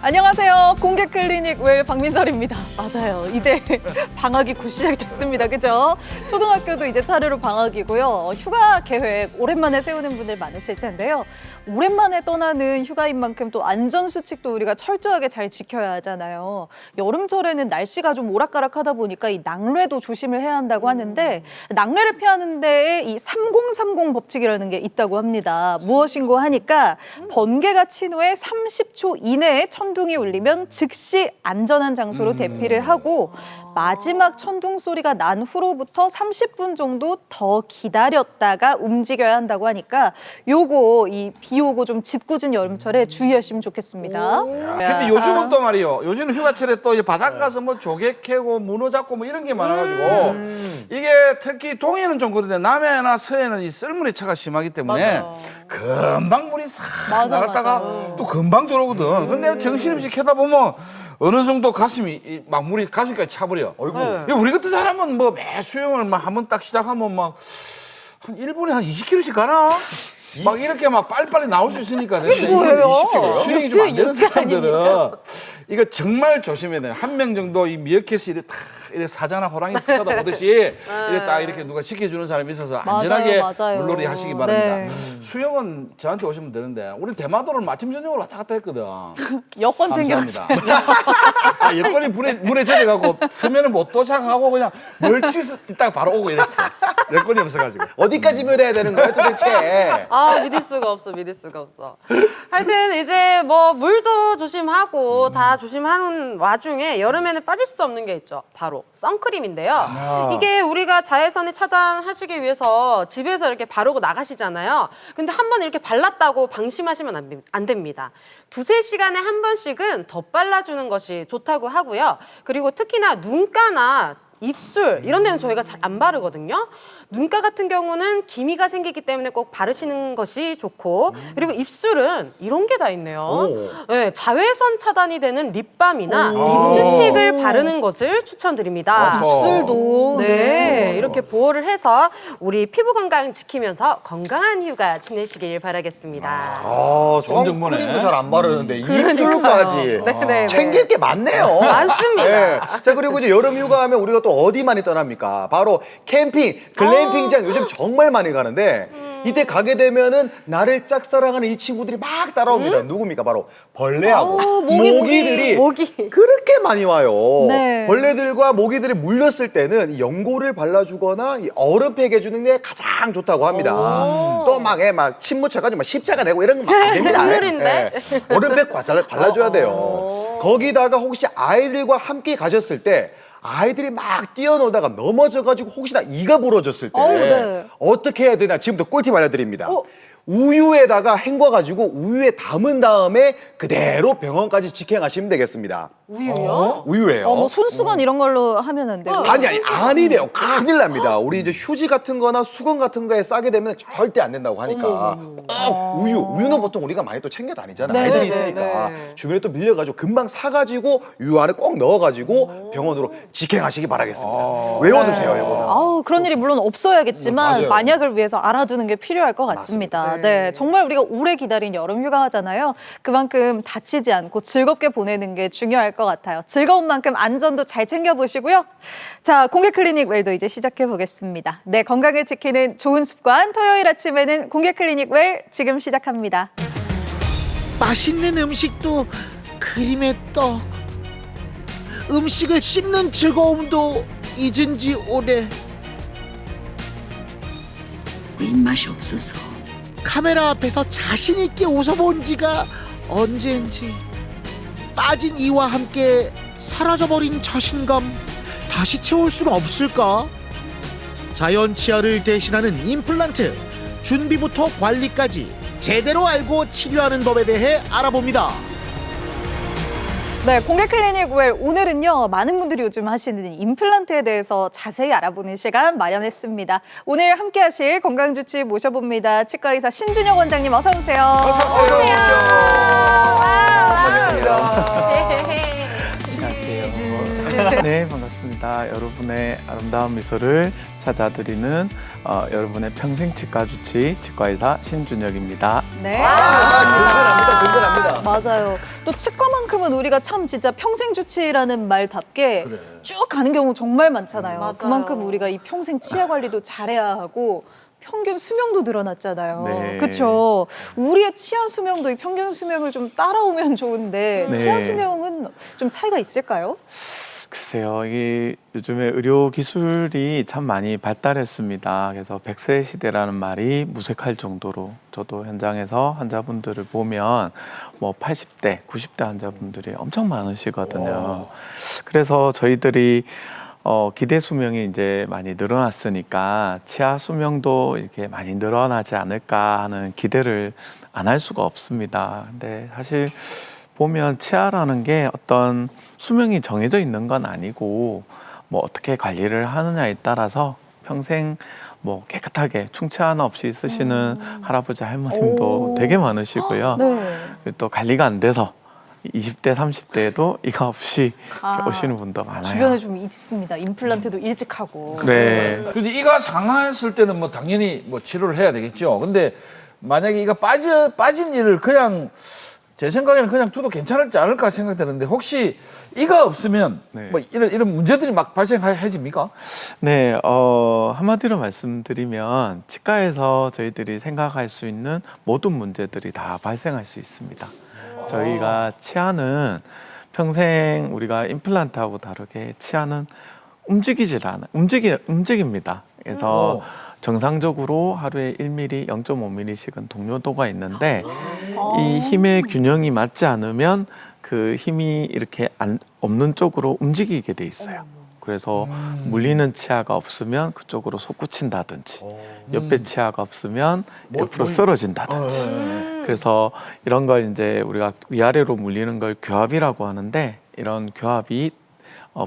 안녕하세요. 공개 클리닉 웰 박민설입니다. 맞아요. 이제 방학이 곧 시작이 됐습니다. 그죠? 초등학교도 이제 차례로 방학이고요. 휴가 계획 오랜만에 세우는 분들 많으실 텐데요. 오랜만에 떠나는 휴가인 만큼 또 안전 수칙도 우리가 철저하게 잘 지켜야 하잖아요. 여름철에는 날씨가 좀 오락가락하다 보니까 이 낙뢰도 조심을 해야 한다고 하는데 낙뢰를 피하는 데에 이 3030 법칙이라는 게 있다고 합니다. 무엇인고 하니까 번개가 친 후에 30초 이내에 천둥이 울리면 즉시 안전한 장소로 대피를 하고 마지막 천둥 소리가 난 후로부터 30분 정도 더 기다렸다가 움직여야 한다고 하니까 요거 이 비 오고 좀 짓궂은 여름철에 주의하시면 좋겠습니다. 근데 요즘은 또 말이요. 요즘은 휴가철에 또 바닷가 가서 뭐 조개 캐고 문어 잡고 뭐 이런 게 많아가지고 이게 특히 동해는 좀 그런데 남해나 서해는 이 썰물의 차가 심하기 때문에 금방 물이 싹 나갔다가 또 금방 들어오거든. 근데 정신없이 캐다 보면 어느 정도 가슴이 막 물이 가슴까지 차버려. 우리 같은 사람은 뭐 매 수영을 막 한번 딱 시작하면 막 한 1분에 한 20km씩 가나? 막 이렇게 막 빨리빨리 나올 수 있으니까. 그게 뭐예요? 수영이 좀 안 되는 사람들은 이거 정말 조심해야 돼요. 한 명 정도 이 미어캣이 이렇게 탁 이렇게 사자나 호랑이 쳐다보듯이 이렇게 딱 이렇게 누가 지켜주는 사람이 있어서 안전하게 맞아요. 물놀이 하시기 바랍니다. 네. 수영은 저한테 오시면 되는데 우리 대마도를 아침 저녁으로 왔다 갔다 했거든. 여권 감사합니다. 챙겨왔어요. 여권이 물에 젖어가고 서면은 못 도착하고 그냥 멀찌 있다가 바로 오고 이랬어. 여권이 없어가지고. 어디까지 밀어야 되는 거야 도대체? 아, 믿을 수가 없어, 믿을 수가 없어. 하여튼 이제 뭐 물도 조심하고 다 조심하는 와중에 여름에는 빠질 수 없는 게 있죠. 바로 선크림인데요. 이게 우리가 자외선을 차단하시기 위해서 집에서 이렇게 바르고 나가시잖아요. 근데 한 번 이렇게 발랐다고 방심하시면 안 됩니다. 2~3시간에 한 번씩은 더 발라주는 것이 좋다고 하고요. 그리고 특히나 눈가나 입술 이런 데는 저희가 잘 안 바르거든요. 눈가 같은 경우는 기미가 생기기 때문에 꼭 바르시는 것이 좋고 그리고 입술은 이런 게 다 있네요. 네, 자외선 차단이 되는 립밤이나 립스틱을 바르는 것을 추천드립니다. 입술도. 네, 이렇게 보호를 해서 우리 피부 건강 지키면서 건강한 휴가 지내시길 바라겠습니다. 좋은 정보네. 선크림도 잘 안 바르는데 입술까지 네네. 챙길 게 많네요. 많습니다. 네. 자, 그리고 이제 여름 휴가하면 우리가 또 어디 많이 떠납니까? 바로 캠핑, 글램핑장 요즘 정말 많이 가는데 이때 가게 되면은 나를 짝사랑하는 이 친구들이 막 따라옵니다. 누굽니까? 바로 벌레하고 모기들이 모기. 그렇게 많이 와요. 네. 벌레들과 모기들이 물렸을 때는 이 연고를 발라주거나 이 얼음팩 해주는 게 가장 좋다고 합니다. 또 막 침 묻혀가지고 막 십자가 내고 이런 거 막 안 됩니다. 눈물인데? 예. 얼음팩 발라줘야 돼요. 거기다가 혹시 아이들과 함께 가셨을 때 아이들이 막 뛰어놀다가 넘어져가지고 혹시나 이가 부러졌을 때 네. 어떻게 해야 되나 지금부터 꿀팁 알려드립니다. 우유에다가 헹궈가지고 우유에 담은 다음에 그대로 병원까지 직행하시면 되겠습니다. 우유요? 우유예요. 뭐 손수건 이런 걸로 하면 안 되고. 아니래요. 큰일 납니다. 우리 이제 휴지 같은 거나 수건 같은 거에 싸게 되면 절대 안 된다고 하니까 꼭 우유는 보통 우리가 많이 또 챙겨 다니잖아요. 네, 아이들이 네, 있으니까 주변에 또 밀려가지고 금방 사가지고 우유 안에 꼭 넣어가지고 병원으로 직행하시기 바라겠습니다. 외워두세요, 이거는. 아우, 그런 일이 물론 없어야겠지만 맞아요. 만약을 위해서 알아두는 게 필요할 것 같습니다. 네, 정말 우리가 오래 기다린 여름 휴가잖아요. 그만큼 다치지 않고 즐겁게 보내는 게 중요할 것 같아요. 즐거운 만큼 안전도 잘 챙겨보시고요. 자, 공개 클리닉 웰도 이제 시작해 보겠습니다. 내 건강을 지키는 좋은 습관, 토요일 아침에는 공개 클리닉 웰 지금 시작합니다. 맛있는 음식도 그림의 떡, 음식을 씹는 즐거움도 잊은 지 오래. 입맛이 없어서. 카메라 앞에서 자신 있게 웃어본 지가 언제인지. 빠진 이와 함께 사라져버린 자신감 다시 채울 수는 없을까? 자연 치아를 대신하는 임플란트, 준비부터 관리까지 제대로 알고 치료하는 법에 대해 알아봅니다. 네, 공개 클리닉 웰 오늘은요, 많은 분들이 요즘 하시는 임플란트에 대해서 자세히 알아보는 시간 마련했습니다. 오늘 함께 하실 건강주치 모셔봅니다. 치과의사 신준혁 원장님 어서 오세요. 어서 오세요. 안녕하세요. 네, 반갑습니다. 여러분의 아름다운 미소를 찾아드리는 여러분의 평생 치과 주치 치과의사 신준혁입니다. 네. 든든합니다. 맞아요. 또 치과만큼은 우리가 참 진짜 평생 주치라는 말답게 쭉 가는 경우 정말 많잖아요. 맞아요. 그만큼 우리가 이 평생 치아 관리도 잘해야 하고 평균 수명도 늘어났잖아요. 네. 그렇죠. 우리의 치아 수명도 이 평균 수명을 좀 따라오면 좋은데 네. 치아 수명은 좀 차이가 있을까요? 글쎄요, 이게 요즘에 의료 기술이 참 많이 발달했습니다. 그래서 100세 시대라는 말이 무색할 정도로 저도 현장에서 환자분들을 보면 뭐 80대, 90대 환자분들이 엄청 많으시거든요. 그래서 저희들이 기대 수명이 이제 많이 늘어났으니까 치아 수명도 이렇게 많이 늘어나지 않을까 하는 기대를 안 할 수가 없습니다. 근데 사실 보면 치아라는 게 어떤 수명이 정해져 있는 건 아니고 뭐 어떻게 관리를 하느냐에 따라서 평생 뭐 깨끗하게 충치 하나 없이 쓰시는 할아버지 할머님도 되게 많으시고요. 네. 그리고 또 관리가 안 돼서 20대, 30대에도 이가 없이 이렇게 오시는 분도 많아요. 주변에 좀 있습니다. 임플란트도 일찍 하고. 네. 근데 이가 상하였을 때는 뭐 당연히 뭐 치료를 해야 되겠죠. 근데 만약에 이가 빠진 이를 그냥 제 생각에는 그냥 두도 괜찮을지 않을까 생각되는데 혹시 이가 없으면 네. 뭐 이런 문제들이 막 발생해집니까? 네, 한마디로 말씀드리면 치과에서 저희들이 생각할 수 있는 모든 문제들이 다 발생할 수 있습니다. 저희가 치아는 평생 우리가 임플란트하고 다르게 치아는 움직이질 않아요. 움직입니다. 그래서 정상적으로 하루에 1mm, 0.5mm씩은 동요도가 있는데 이 힘의 균형이 맞지 않으면 그 힘이 이렇게 없는 쪽으로 움직이게 돼 있어요. 그래서 물리는 치아가 없으면 그쪽으로 솟구친다든지 옆에 치아가 없으면 옆으로 쓰러진다든지 그래서 이런 걸 이제 우리가 위아래로 물리는 걸 교합이라고 하는데 이런 교합이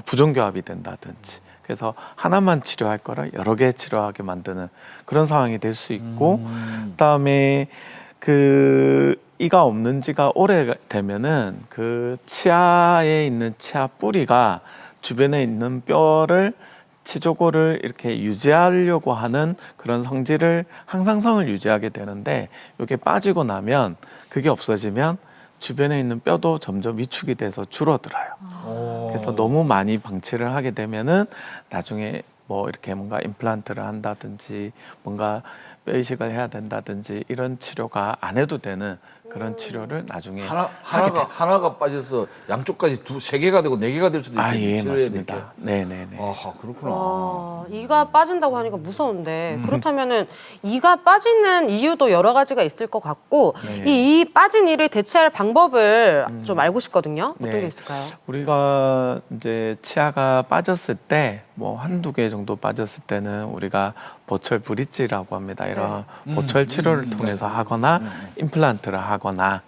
부정교합이 된다든지 그래서 하나만 치료할 거를 여러 개 치료하게 만드는 그런 상황이 될 수 있고 그다음에 그 이가 없는 지가 오래되면은 그 치아에 있는 치아 뿌리가 주변에 있는 뼈를 치조골을 이렇게 유지하려고 하는 그런 성질을 항상성을 유지하게 되는데 이게 빠지고 나면 그게 없어지면 주변에 있는 뼈도 점점 위축이 돼서 줄어들어요. 그래서 너무 많이 방치를 하게 되면은 나중에 뭐 이렇게 뭔가 임플란트를 한다든지 뭔가 뼈 이식을 해야 된다든지 이런 치료가 안 해도 되는 그런 치료를 나중에 하게 돼요. 하나가 빠져서 양쪽까지 세 개가 되고 네 개가 될 수도 있겠죠. 예, 맞습니다. 네네네. 아하, 그렇구나. 이가 빠진다고 하니까 무서운데 그렇다면은 이가 빠지는 이유도 여러 가지가 있을 것 같고 네. 이 빠진 이를 대체할 방법을 좀 알고 싶거든요. 어떤 네. 게 있을까요? 우리가 이제 치아가 빠졌을 때 뭐 한두 개 정도 빠졌을 때는 우리가 보철 브릿지라고 합니다. 이런 보철 치료를 통해서 하거나 임플란트를 하거나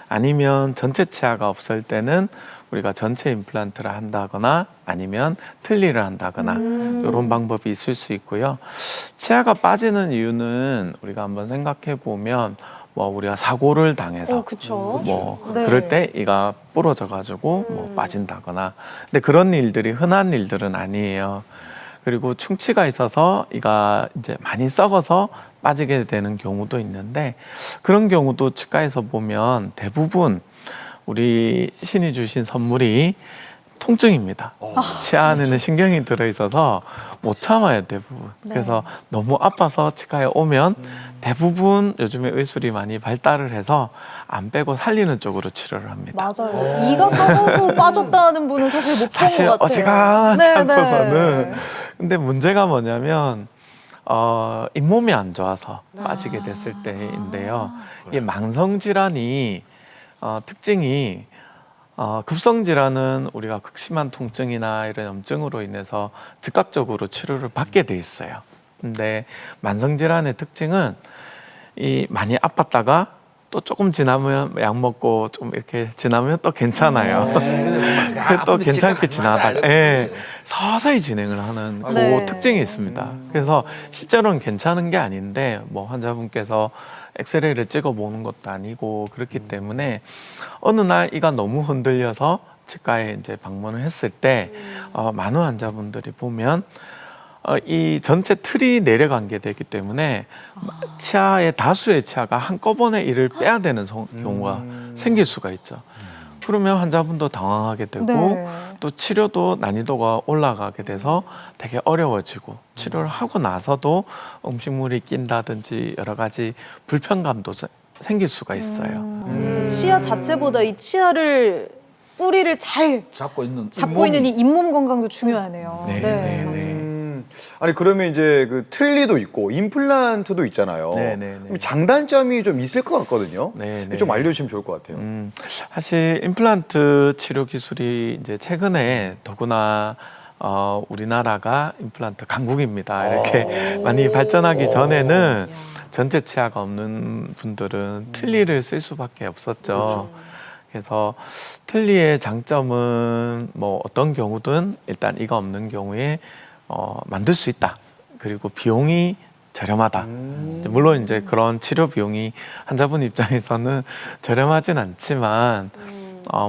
아니면 전체 치아가 없을 때는 우리가 전체 임플란트를 한다거나 아니면 틀니를 한다거나 이런 방법이 있을 수 있고요. 치아가 빠지는 이유는 우리가 한번 생각해 보면 뭐 우리가 사고를 당해서 그렇죠. 뭐 네. 그럴 때 이가 부러져 가지고 뭐 빠진다거나 근데 그런 일들이 흔한 일들은 아니에요. 그리고 충치가 있어서 이가 이제 많이 썩어서 빠지게 되는 경우도 있는데 그런 경우도 치과에서 보면 대부분 우리 신이 주신 선물이 통증입니다. 치아 안에는 신경이 들어있어서 못 참아요, 대부분. 그래서 너무 아파서 치과에 오면 대부분 요즘에 의술이 많이 발달을 해서 안 빼고 살리는 쪽으로 치료를 합니다. 맞아요. 이가 썩어서 빠졌다는 분은 사실 못 본 것 사실 같아요. 어지간하지 네, 않고서는. 네. 근데 문제가 뭐냐면 잇몸이 안 좋아서 빠지게 됐을 때인데요. 이 만성 질환이 특징이 급성 질환은 우리가 극심한 통증이나 이런 염증으로 인해서 즉각적으로 치료를 받게 돼 있어요. 근데 만성 질환의 특징은 이 많이 아팠다가 또 조금 지나면 약 먹고 좀 이렇게 지나면 또 괜찮아요. 또 괜찮게 지나다가 서서히 진행을 하는 그 네. 특징이 있습니다. 그래서 실제로는 괜찮은 게 아닌데 뭐 환자분께서 엑스레이를 찍어 보는 것도 아니고 그렇기 때문에 어느 날 이가 너무 흔들려서 치과에 이제 방문을 했을 때 많은 환자분들이 보면 이 전체 틀이 내려가게 되기 때문에 치아의 다수의 치아가 한꺼번에 이를 빼야 되는 경우가 생길 수가 있죠. 그러면 환자분도 당황하게 되고 네. 또 치료도 난이도가 올라가게 돼서 되게 어려워지고 치료를 하고 나서도 음식물이 낀다든지 여러 가지 불편감도 생길 수가 있어요. 치아 자체보다 이 치아를 뿌리를 잘 잡고 있는 있는 이 잇몸 건강도 중요하네요. 네. 아니 그러면 이제 그 틀니도 있고 임플란트도 있잖아요. 네네네. 그럼 장단점이 좀 있을 것 같거든요. 네네. 좀 알려주시면 좋을 것 같아요. 사실 임플란트 치료 기술이 이제 최근에 더구나 우리나라가 임플란트 강국입니다. 이렇게 많이 발전하기 전에는 전체 치아가 없는 분들은 틀니를 쓸 수밖에 없었죠. 그래서 틀니의 장점은 뭐 어떤 경우든 일단 이가 없는 경우에 만들 수 있다. 그리고 비용이 저렴하다. 물론 이제 그런 치료 비용이 환자분 입장에서는 저렴하진 않지만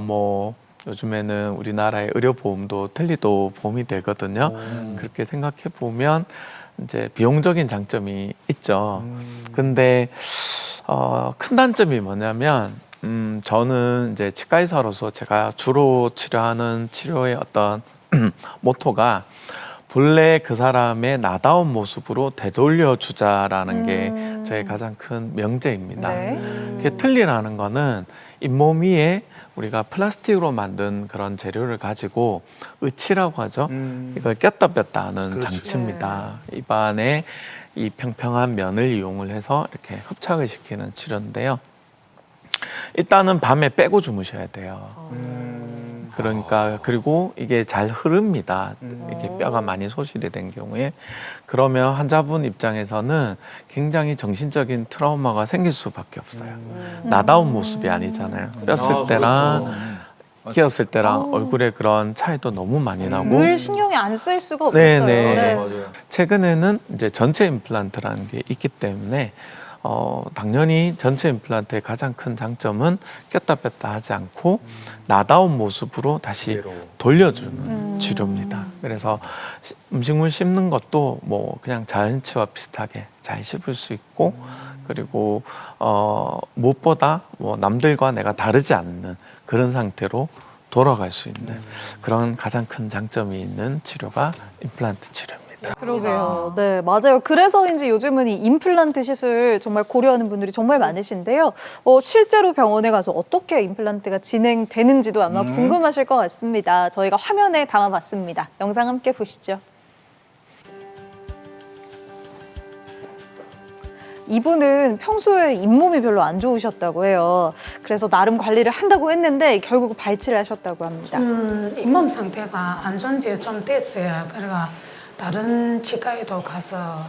뭐 요즘에는 우리나라의 의료보험도 틀니도 보험이 되거든요. 그렇게 생각해 보면 이제 비용적인 장점이 있죠. 근데 큰 단점이 뭐냐면 저는 이제 치과 의사로서 제가 주로 치료하는 치료의 어떤 모토가 본래 그 사람의 나다운 모습으로 되돌려 주자라는 게 저의 가장 큰 명제입니다. 그 틀니라는 거는 잇몸 위에 우리가 플라스틱으로 만든 그런 재료를 가지고 의치라고 하죠. 이걸 꼈다 뺐다 하는 장치입니다. 입안에 이 평평한 면을 이용을 해서 이렇게 흡착을 시키는 치료인데요. 일단은 밤에 빼고 주무셔야 돼요. 그러니까 그리고 이게 잘 흐릅니다. 이렇게 뼈가 많이 소실이 된 경우에 그러면 환자분 입장에서는 굉장히 정신적인 트라우마가 생길 수밖에 없어요. 나다운 모습이 아니잖아요. 꼈을 때랑 끼었을 때랑 얼굴에 그런 차이도 너무 많이 나고 늘 신경이 안 쓸 수가 없어요. 네네. 최근에는 이제 전체 임플란트라는 게 있기 때문에 당연히 전체 임플란트의 가장 큰 장점은 꼈다 뺐다 하지 않고 나다운 모습으로 다시 돌려주는 치료입니다. 그래서 음식물 씹는 것도 뭐 그냥 자연치와 비슷하게 잘 씹을 수 있고 그리고 무엇보다 뭐 남들과 내가 다르지 않는 그런 상태로 돌아갈 수 있는 그런 가장 큰 장점이 있는 치료가 임플란트 치료입니다. 그러게요. 네, 맞아요. 그래서인지 요즘은 이 임플란트 시술 정말 고려하는 분들이 정말 많으신데요. 실제로 병원에 가서 어떻게 임플란트가 진행되는지도 아마 궁금하실 것 같습니다. 저희가 화면에 담아봤습니다. 영상 함께 보시죠. 이분은 평소에 잇몸이 별로 안 좋으셨다고 해요. 그래서 나름 관리를 한다고 했는데 결국 발치를 하셨다고 합니다. 잇몸 상태가 안 좋은 지 좀 됐어요. 그래가 다른 치과에도 가서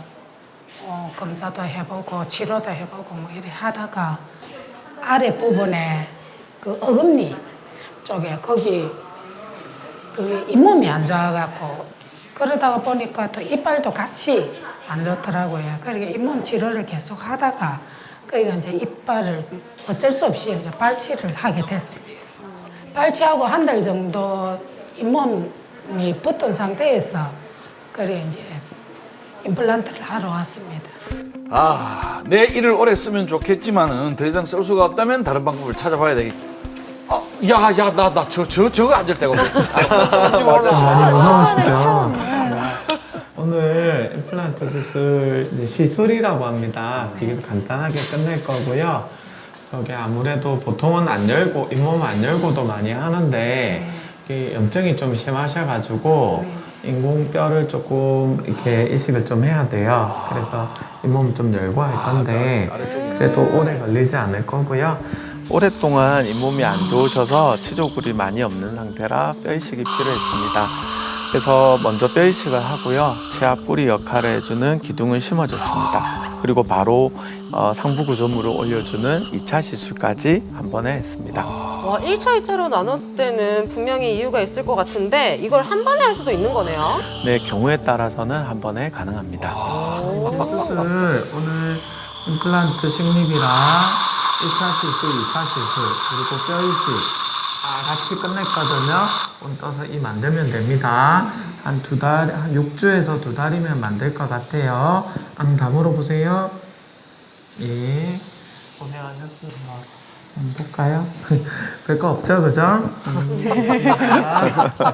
검사도 해보고 치료도 해보고 뭐 이래 하다가 아래 부분에 그 어금니 쪽에 거기 그 잇몸이 안 좋아갖고 그러다가 보니까 또 이빨도 같이 안 좋더라고요. 그러니까 잇몸 치료를 계속 하다가 그러니까 이제 이빨을 어쩔 수 없이 이제 발치를 하게 됐습니다. 발치하고 한 달 정도 잇몸이 붙은 상태에서 그래 이제 임플란트를 하러 왔습니다. 내 일을 오래 쓰면 좋겠지만은 더 이상 쓸 수가 없다면 다른 방법을 찾아봐야 되겠. 나 저거 앉을 데가 어서 오시죠. 오늘 임플란트 수술 이제 시술이라고 합니다. 되게 간단하게 끝낼 거고요. 저게 아무래도 보통은 안 열고 잇몸 안 열고도 많이 하는데 이게 염증이 좀 심하셔가지고 인공뼈를 조금 이렇게 이식을 좀 해야 돼요. 그래서 잇몸 좀 열고 할 건데 그래도 오래 걸리지 않을 거고요. 오랫동안 잇몸이 안 좋으셔서 치조골이 많이 없는 상태라 뼈 이식이 필요했습니다. 그래서 먼저 뼈 이식을 하고요. 치아 뿌리 역할을 해주는 기둥을 심어줬습니다. 그리고 바로 상부 구조물을 올려주는 2차 시술까지 한 번에 했습니다. 와, 1차, 2차로 나눴을 때는 분명히 이유가 있을 것 같은데 이걸 한 번에 할 수도 있는 거네요. 네, 경우에 따라서는 한 번에 가능합니다. 시술 오늘 임플란트 식립이랑 1차 시술, 2차 시술 그리고 뼈 이식 같이 끝냈거든요. 온 떠서 이 만들면 됩니다. 한 2달, 한 6주에서 2달이면 만들 것 같아요. 다물어 보세요. 예. 고생하셨습니다. 한번 볼까요? 별거 없죠, 그죠?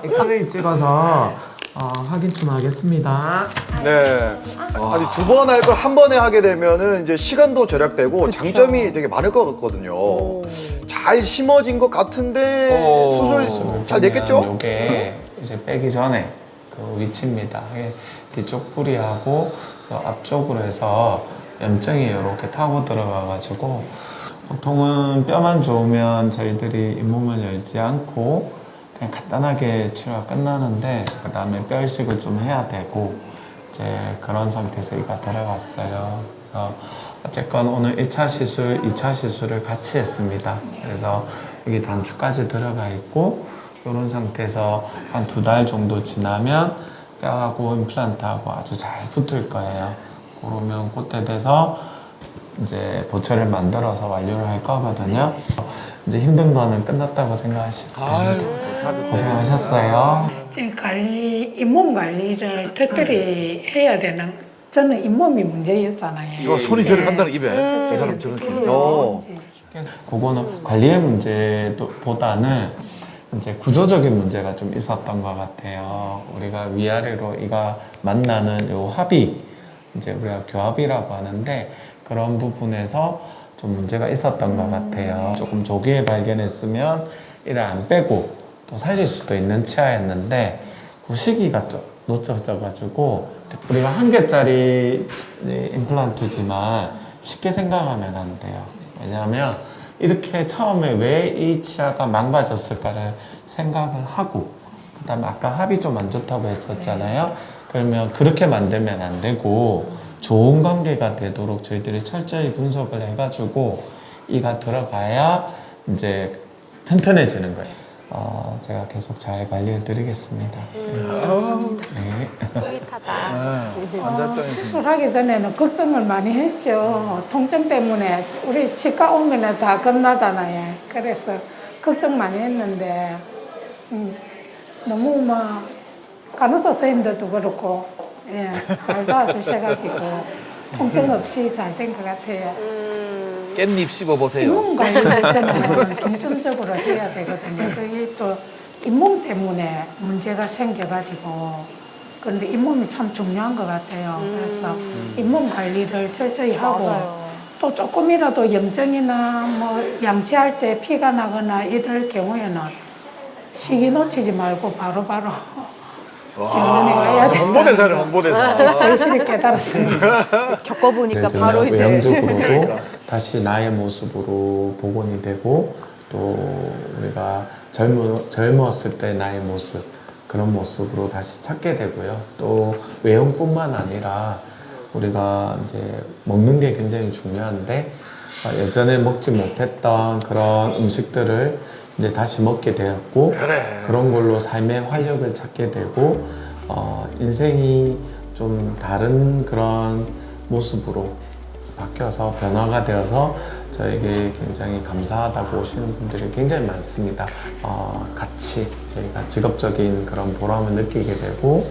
엑스레이 찍어서 확인 좀 하겠습니다. 네. 아니 두 번 할 걸 한 번에 하게 되면은 이제 시간도 절약되고 장점이 되게 많을 것 같거든요. 잘 심어진 것 같은데 수술 잘 됐겠죠? 이게 이제 빼기 전에 그 위치입니다. 이게 뒤쪽 뿌리하고 앞쪽으로 해서 염증이 이렇게 타고 들어가가지고 보통은 뼈만 좋으면 저희들이 잇몸을 열지 않고 그냥 간단하게 치료가 끝나는데 그 다음에 뼈 이식을 좀 해야 되고 이제 그런 상태에서 이가 들어갔어요. 그래서 어쨌건 오늘 1차 시술, 2차 시술을 같이 했습니다. 그래서 여기 단추까지 들어가 있고 이런 상태에서 한 2달 정도 지나면 뼈하고 임플란트하고 아주 잘 붙을 거예요. 그러면 그때 돼서 이제 보철을 만들어서 완료를 할 거거든요. 이제 힘든 거는 끝났다고 생각하시면 됩니다. 고생하셨어요. 잇몸 관리를 특별히 해야 되는, 저는 잇몸이 문제였잖아요. 저 손이 저리 간다는 입에 저 사람 저런 기. 그거는 관리의 문제보다는 이제 구조적인 문제가 좀 있었던 것 같아요. 우리가 위아래로 이가 만나는 요 합이 이제 우리가 교합이라고 하는데 그런 부분에서 좀 문제가 있었던 것 같아요. 조금 조기에 발견했으면 이를 안 빼고 또 살릴 수도 있는 치아였는데 그 시기가 좀 놓쳐져가지고 우리가 1개짜리 임플란트지만 쉽게 생각하면 안 돼요. 왜냐하면 이렇게 처음에 왜 이 치아가 망가졌을까를 생각을 하고 그 다음에 아까 합이 좀 안 좋다고 했었잖아요. 그러면 그렇게 만들면 안 되고 좋은 관계가 되도록 저희들이 철저히 분석을 해가지고 이가 들어가야 이제 튼튼해지는 거예요. 제가 계속 잘 관리해 드리겠습니다. 네. 스윗하다. 수술하기 전에는 걱정을 많이 했죠. 통증 때문에 우리 치과 오면 다 끝나잖아요. 그래서 걱정 많이 했는데 너무 막 간호사 선생님들도 그렇고 잘 도와주셔가지고 통증 없이 잘 된 것 같아요. 깻잎 씹어 보세요. 잇몸 관리를 저는 중점적으로 해야 되거든요. 그게 또 잇몸 때문에 문제가 생겨가지고 그런데 잇몸이 참 중요한 것 같아요. 그래서 잇몸 관리를 철저히 하고 또 조금이라도 염증이나 뭐 양치할 때 피가 나거나 이럴 경우에는 시기 놓치지 말고 바로바로 병원에 가야 돼. 홍보대사를 홍보대사. 절실히 깨달았습니다. 겪어보니까 네, 바로 이제 외형적으로도 다시 나의 모습으로 복원이 되고 또 우리가 젊었을 때 나의 모습 그런 모습으로 다시 찾게 되고요. 또 외형뿐만 아니라 우리가 이제 먹는 게 굉장히 중요한데 예전에 먹지 못했던 그런 음식들을 이제 다시 먹게 되었고 그런 걸로 삶의 활력을 찾게 되고 인생이 좀 다른 그런 모습으로 바뀌어서 변화가 되어서 저에게 굉장히 감사하다고 오시는 분들이 굉장히 많습니다. 같이 저희가 직업적인 그런 보람을 느끼게 되고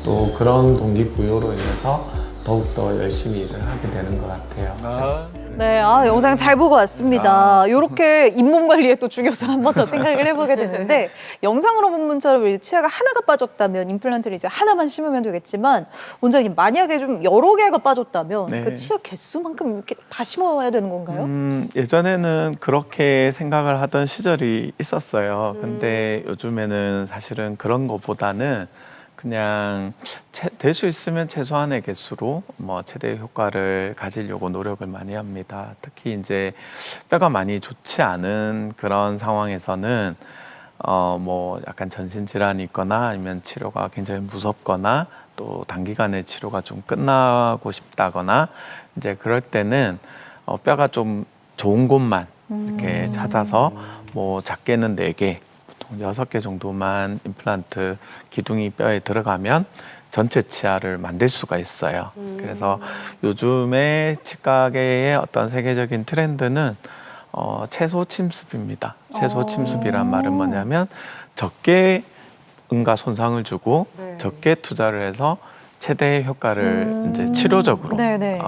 또 그런 동기부여로 인해서 더욱더 열심히 일을 하게 되는 것 같아요. 네, 영상 잘 보고 왔습니다. 이렇게 잇몸 관리의 또 중요성 한 번 더 생각을 해보게 되는데 영상으로 본 분처럼 치아가 하나가 빠졌다면 임플란트를 이제 하나만 심으면 되겠지만 원장님 만약에 좀 여러 개가 빠졌다면 네. 그 치아 개수만큼 이렇게 다 심어야 되는 건가요? 예전에는 그렇게 생각을 하던 시절이 있었어요. 근데 요즘에는 사실은 그런 것보다는 그냥 될 수 있으면 최소한의 개수로 뭐 최대 효과를 가지려고 노력을 많이 합니다. 특히 이제 뼈가 많이 좋지 않은 그런 상황에서는 뭐 약간 전신 질환이 있거나 아니면 치료가 굉장히 무섭거나 또 단기간에 치료가 좀 끝나고 싶다거나 이제 그럴 때는 뼈가 좀 좋은 곳만 이렇게 찾아서 뭐 작게는 4개 6개 정도만 임플란트 기둥이 뼈에 들어가면 전체 치아를 만들 수가 있어요. 그래서 요즘에 치과계의 어떤 세계적인 트렌드는 채소 침습입니다. 채소 침습이란 말은 뭐냐면 적게 응가 손상을 주고 적게 투자를 해서 최대의 효과를 이제 치료적으로 네네.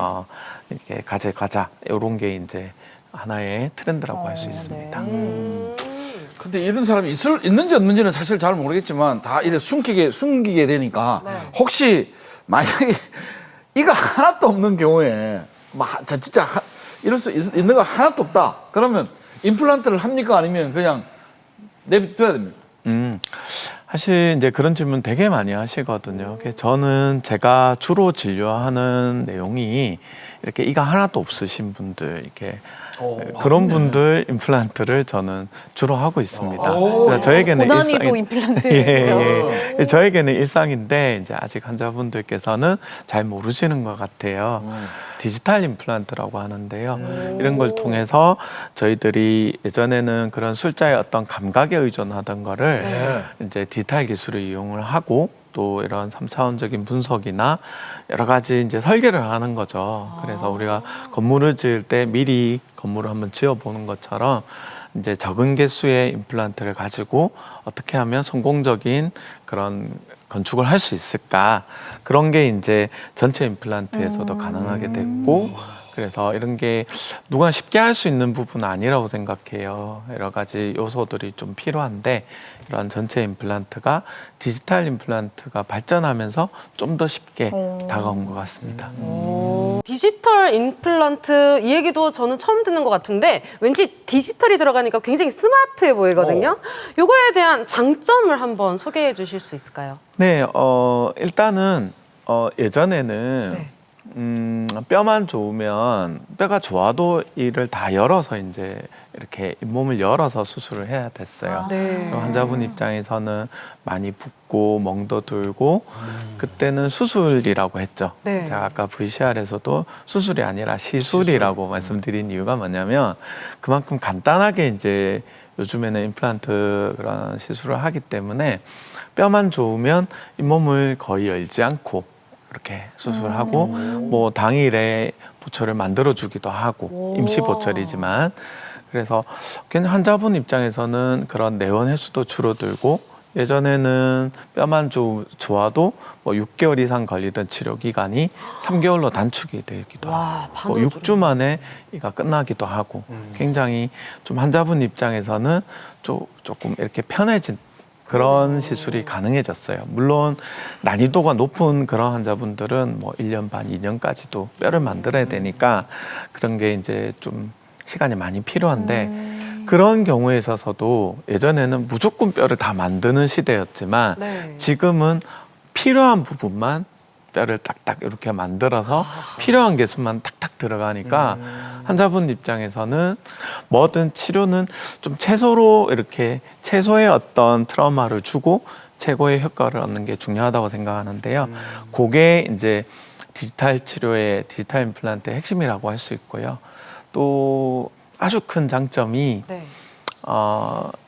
이렇게 가져가자 이런 게 이제 하나의 트렌드라고 할 수 있습니다. 근데 이런 사람이 있는지 없는지는 사실 잘 모르겠지만 다 이래 숨기게 되니까 혹시 만약에 이가 하나도 없는 경우에 진짜 이럴 수 있는 거 하나도 없다. 그러면 임플란트를 합니까? 아니면 그냥 내비둬야 됩니까? 사실 이제 그런 질문 되게 많이 하시거든요. 저는 제가 주로 진료하는 내용이 이렇게 이가 하나도 없으신 분들, 이렇게 그런 분들 임플란트를 저는 주로 하고 있습니다. 그래서 저에게는 고난이도 임플란트죠. 예. 저에게는 일상인데 이제 아직 환자분들께서는 잘 모르시는 것 같아요. 디지털 임플란트라고 하는데요. 이런 걸 통해서 저희들이 예전에는 그런 술자의 어떤 감각에 의존하던 거를 이제 디지털 기술을 이용을 하고 또 이런 3차원적인 분석이나 여러 가지 이제 설계를 하는 거죠. 그래서 우리가 건물을 지을 때 미리 건물을 한번 지어보는 것처럼 이제 적은 개수의 임플란트를 가지고 어떻게 하면 성공적인 그런 건축을 할 수 있을까. 그런 게 이제 전체 임플란트에서도 가능하게 됐고, 그래서 이런 게 누구나 쉽게 할 수 있는 부분은 아니라고 생각해요. 여러 가지 요소들이 좀 필요한데 이런 전체 임플란트가 디지털 임플란트가 발전하면서 좀 더 쉽게 다가온 것 같습니다. 디지털 임플란트 이 얘기도 저는 처음 듣는 것 같은데 왠지 디지털이 들어가니까 굉장히 스마트해 보이거든요. 요거에 대한 장점을 한번 소개해 주실 수 있을까요? 네, 일단은 예전에는 뼈만 좋으면 뼈가 좋아도 이를 다 열어서 이제 이렇게 잇몸을 열어서 수술을 해야 됐어요. 그럼 환자분 입장에서는 많이 붓고 멍도 들고 그때는 수술이라고 했죠. 제가 아까 VCR에서도 수술이 아니라 시술이라고 말씀드린 이유가 뭐냐면 그만큼 간단하게 이제 요즘에는 임플란트 그런 시술을 하기 때문에 뼈만 좋으면 잇몸을 거의 열지 않고 이렇게 수술하고 뭐 당일에 보철을 만들어 주기도 하고 임시 보철이지만 그래서 환자분 입장에서는 그런 내원 횟수도 줄어들고 예전에는 뼈만 좋아도 뭐 6개월 이상 걸리던 치료 기간이 3개월로 단축이 되기도 하고 뭐 6주 만에 이가 끝나기도 하고 굉장히 좀 환자분 입장에서는 조금 이렇게 편해진 그런 시술이 가능해졌어요. 물론 난이도가 높은 그런 환자분들은 뭐 1년 반, 2년까지도 뼈를 만들어야 되니까 그런 게 이제 좀 시간이 많이 필요한데 그런 경우에 있어서도 예전에는 무조건 뼈를 다 만드는 시대였지만 지금은 필요한 부분만 뼈를 딱딱 이렇게 만들어서 필요한 개수만 탁탁 들어가니까 환자분 입장에서는 뭐든 치료는 좀 최소로 이렇게 최소의 어떤 트라우마를 주고 최고의 효과를 얻는 게 중요하다고 생각하는데요. 그게 이제 디지털 치료의 디지털 임플란트의 핵심이라고 할 수 있고요. 또 아주 큰 장점이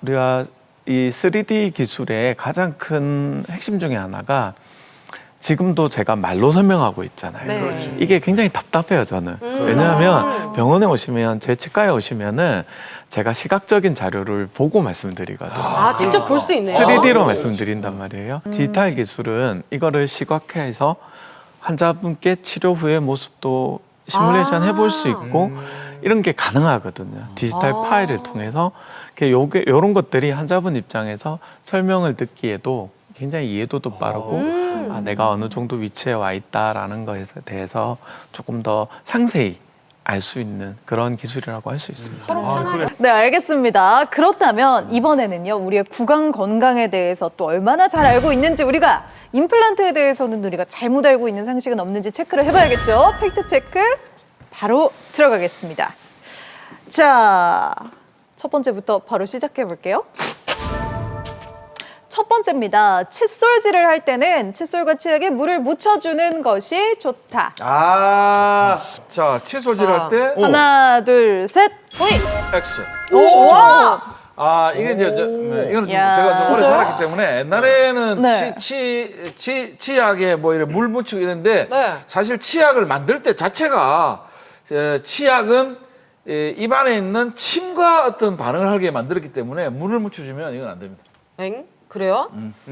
우리가 이 3D 기술의 가장 큰 핵심 중에 하나가 지금도 제가 말로 설명하고 있잖아요. 이게 굉장히 답답해요, 저는. 왜냐하면 병원에 오시면, 제 치과에 오시면은 제가 시각적인 자료를 보고 말씀드리거든요. 직접 볼 수 있네요. 3D로 말씀드린단 말이에요. 디지털 기술은 이거를 시각화해서 환자분께 치료 후의 모습도 시뮬레이션 해볼 수 있고 이런 게 가능하거든요. 디지털 파일을 통해서 이런 것들이 환자분 입장에서 설명을 듣기에도 굉장히 이해도도 빠르고 내가 어느 정도 위치에 와 있다라는 것에 대해서 조금 더 상세히 알 수 있는 그런 기술이라고 할 수 있습니다. 네, 알겠습니다. 그렇다면 이번에는요, 우리의 구강 건강에 대해서 또 얼마나 잘 알고 있는지 우리가 임플란트에 대해서는 우리가 잘못 알고 있는 상식은 없는지 체크를 해봐야겠죠. 팩트 체크 바로 들어가겠습니다. 자, 첫 번째부터 바로 시작해 볼게요. 첫 번째입니다. 칫솔질을 할 때는 칫솔과 치약에 물을 묻혀주는 것이 좋다. 자, 칫솔질 할 때 하나, 둘, 셋. X. 와! 이게 이제 이거는 야, 제가 좀 오래 진짜요? 살았기 때문에 옛날에는 네. 치약에 뭐 이렇게 물 묻히고 이랬는데 사실 치약을 만들 때 자체가 치약은 입안에 있는 침과 어떤 반응을 하게 만들었기 때문에 물을 묻혀주면 이건 안 됩니다. 그래요?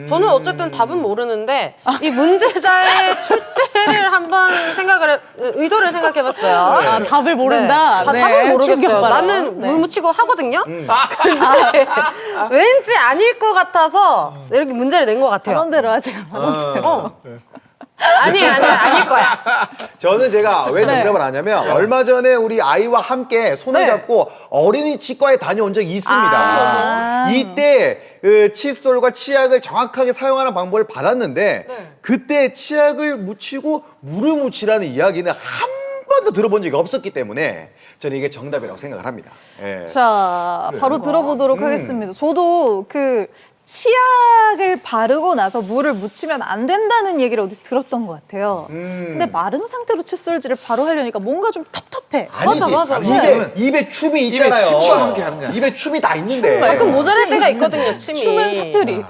저는 어쨌든 답은 모르는데 이 문제자의 출제를 한번 의도를 생각해봤어요. 아, 답을 모른다. 네. 답을 모르겠어요. 충격받아. 나는 네. 물 묻히고 하거든요. 근데 왠지 아닐 것 같아서 이렇게 문제를 낸 것 같아요. 하던 대로 하세요. 아닐 거야. 저는 제가 왜 네. 정답을 아냐면 얼마 전에 우리 아이와 함께 손을 네. 잡고 어린이 치과에 다녀온 적이 있습니다. 이때 그 칫솔과 치약을 정확하게 사용하는 방법을 받았는데 네. 그때 치약을 묻히고 물을 묻히라는 이야기는 한 번도 들어본 적이 없었기 때문에 저는 이게 정답이라고 생각을 합니다. 예. 자, 바로 들어보도록 하겠습니다. 저도 그 치약을 바르고 나서 물을 묻히면 안 된다는 얘기를 어디서 들었던 것 같아요. 근데 마른 상태로 칫솔질을 바로 하려니까 뭔가 좀 텁텁해. 아니지. 맞아. 입에 춤이 있잖아요. 침과 함께 하는 거야. 입에 춤이 다 있는데. 가끔 모자랄 때가 있거든요, 침이. 춤은 사투리.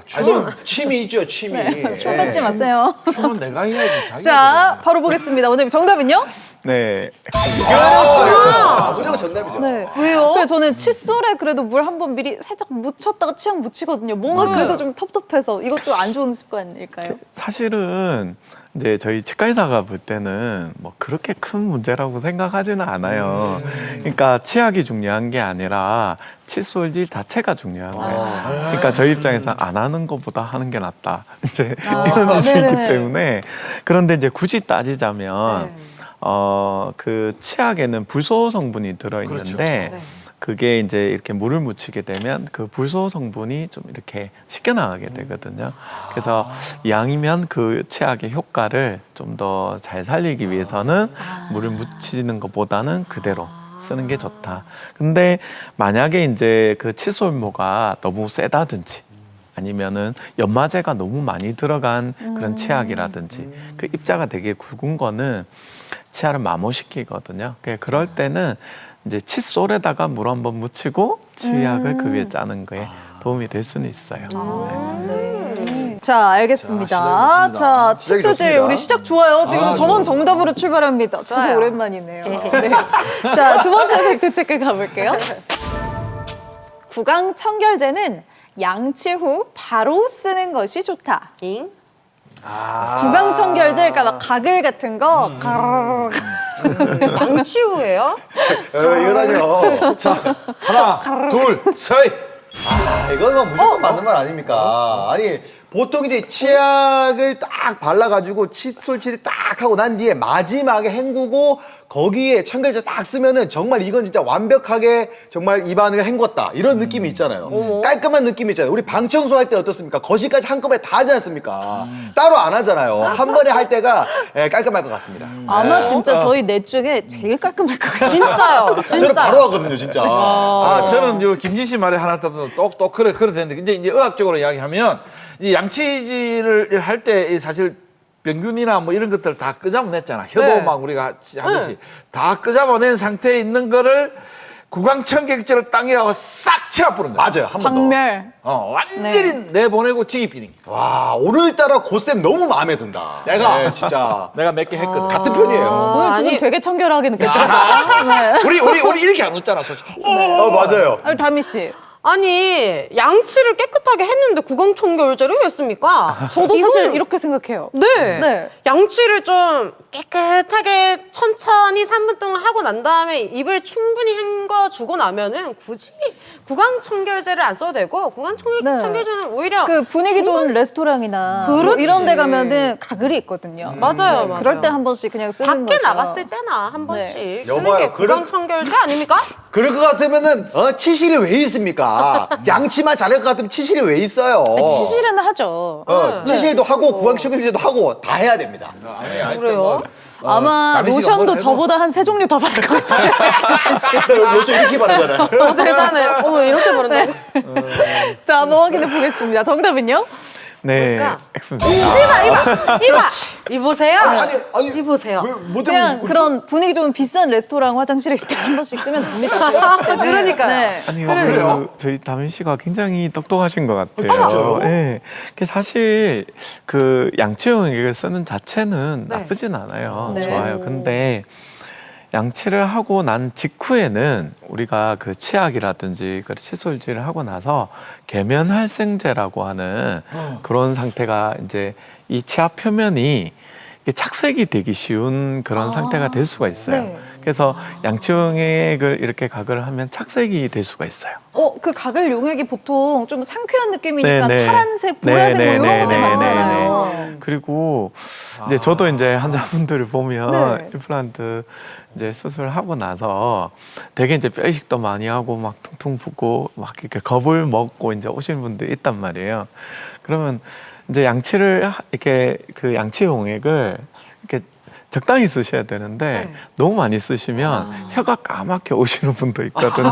침이 있죠, 침이. 춤 뱉지 마세요. 춤은 내가 해야지. 자기가 자, 바로 보겠습니다. 오늘 정답은요? 네. 무조건 정답이죠. 네. 왜요? 그래서 저는 칫솔에 그래도 물 한 번 미리 살짝 묻혔다가 치약 묻히거든요. 뭔가 그래도 좀 텁텁해서 이것도 안 좋은 습관일까요? 사실은 이제 저희 치과의사가 볼 때는 뭐 그렇게 큰 문제라고 생각하지는 않아요. 그러니까 치약이 중요한 게 아니라 칫솔질 자체가 중요한 거예요. 그러니까 저희 입장에서 안 하는 것보다 하는 게 낫다. 이제 이런 이슈이기 네네네. 때문에 그런데 이제 굳이 따지자면 그 치약에는 불소 성분이 들어 있는데 그게 이제 이렇게 물을 묻히게 되면 그 불소 성분이 좀 이렇게 씻겨 나가게 되거든요. 그래서 이왕이면 그 치약의 효과를 좀 더 잘 살리기 위해서는 물을 묻히는 것보다는 그대로 쓰는 게 좋다. 근데 만약에 이제 그 칫솔모가 너무 세다든지 아니면은 연마제가 너무 많이 들어간 그런 치약이라든지 그 입자가 되게 굵은 거는 치아를 마모시키거든요. 그럴 때는 이제 칫솔에다가 물 한번 묻히고 치약을 그 위에 짜는 거에 도움이 될 수는 있어요. 자, 알겠습니다. 자, 자, 시작이 칫솔질 좋습니다. 우리 시작 좋아요. 지금 전원 정답으로 출발합니다. 저도 좋아요. 오랜만이네요. 네. 자, 두 번째 팩트 체크 가볼게요. 구강 청결제는 양치 후 바로 쓰는 것이 좋다. 잉? 구강 청결제, 그러니까 막 가글 같은 거. 양치 후에요? 이거라뇨. 하나, 둘, 셋. 이건 뭐 무조건 맞는 말 아닙니까? 아니 보통 이제 치약을 딱 발라가지고 칫솔질을 딱 하고 난 뒤에 마지막에 헹구고 거기에 청결제 딱 쓰면은 정말 이건 진짜 완벽하게 정말 입안을 헹궜다 이런 느낌이 있잖아요. 깔끔한 느낌이 있잖아요. 우리 방 청소할 때 어떻습니까? 거실까지 한꺼번에 다 하지 않습니까? 따로 안 하잖아요. 한 번에 할 때가 깔끔할 것 같습니다. 아마 진짜 저희 넷 중에 제일 깔끔할 것 같아요. 진짜요, 저는 진짜. 바로 하거든요, 진짜. 저는 요 김진 씨 말에 하나 똑똑 그래 되는데 근데 이제 의학적으로 이야기하면 이 양치질을 할 때 사실 병균이나 뭐 이런 것들 다 끄잡아냈잖아. 혀도 네. 막 우리가 하듯이 다 끄잡아낸 상태에 있는 거를 구강청객제를 당겨가고 싹 채워뿌는 거야. 맞아요, 한 번 더. 박멸. 완전히 내보내고 지기 비는 거야. 와, 오늘따라 고쌤 너무 마음에 든다. 내가 네, 진짜 내가 몇 개 했거든. 같은 편이에요. 오늘 두 분 아니. 되게 청결하게 느껴졌어요. 네. 우리 이렇게 안 웃잖아, 솔직히. 맞아요. 아니, 다미 씨. 아니, 양치를 깨끗하게 했는데 구강 청결제를 왜 씁니까? 저도 이건- 사실 이렇게 생각해요. 네. 네. 양치를 좀 깨끗하게 천천히 3분 동안 하고 난 다음에 입을 충분히 헹궈주고 나면은 굳이 구강 청결제를 안 써도 되고 구강 네. 청결제는 오히려 그 분위기 좋은 레스토랑이나 뭐 그렇지. 이런 데 가면은 가글이 있거든요. 맞아요, 네, 맞아요. 그럴 때 한 번씩 그냥 쓰는 밖에 거죠. 나갔을 때나 한 번씩 쓰는 여봐요, 게 구강 그런- 청결제 아닙니까? 그럴 것 같으면은 치실이 왜 있습니까? 양치만 잘할 것 같으면 치실이 왜 있어요? 치실은 하죠. 치실도 하고 구강청결제도 하고 다 해야 됩니다. 그래요? 아마 다미 씨가 로션도 뭘 해도- 저보다 한 3종류 더 바를 것 같아요. 요즘 이렇게 바르잖아요. 대단해. 어머, 이렇게 바른다고? 자, 한번 확인해 보겠습니다. 정답은요? 네, 뭘까? X입니다. 이 보세요. 아니, 이 보세요. 뭐 그냥 그런 분위기 좋은 비싼 레스토랑 화장실에 있을 때 한 번씩 쓰면 됩니다. 제가 봤을 때는. 그러니까요. 네. 아니, 그래요? 저희 다민 씨가 굉장히 똑똑하신 것 같아요. 네. 그 사실 그 양치용액을 쓰는 자체는 네. 나쁘진 않아요. 네. 좋아요. 근데 양치를 하고 난 직후에는 우리가 그 치약이라든지 그 칫솔질을 하고 나서 계면활성제라고 하는 그런 상태가 이제 이 치아 표면이 이게 착색이 되기 쉬운 그런 상태가 될 수가 있어요. 네. 그래서 양치용액을 이렇게 각을 하면 착색이 될 수가 있어요. 그 가글 용액이 보통 좀 상쾌한 느낌이니까 네, 네. 파란색, 네, 보라색 네, 뭐 이런 네, 것들 네, 많잖아요. 그리고 이제 저도 이제 환자분들을 보면 네. 임플란트 이제 수술하고 나서 되게 이제 뼈 이식도 많이 하고 막 퉁퉁 붓고 막 이렇게 겁을 먹고 이제 오시는 분들이 있단 말이에요. 그러면 이제 양치를 이렇게 그 양치 용액을 이렇게 적당히 쓰셔야 되는데 너무 많이 쓰시면 혀가 까맣게 오시는 분도 있거든요.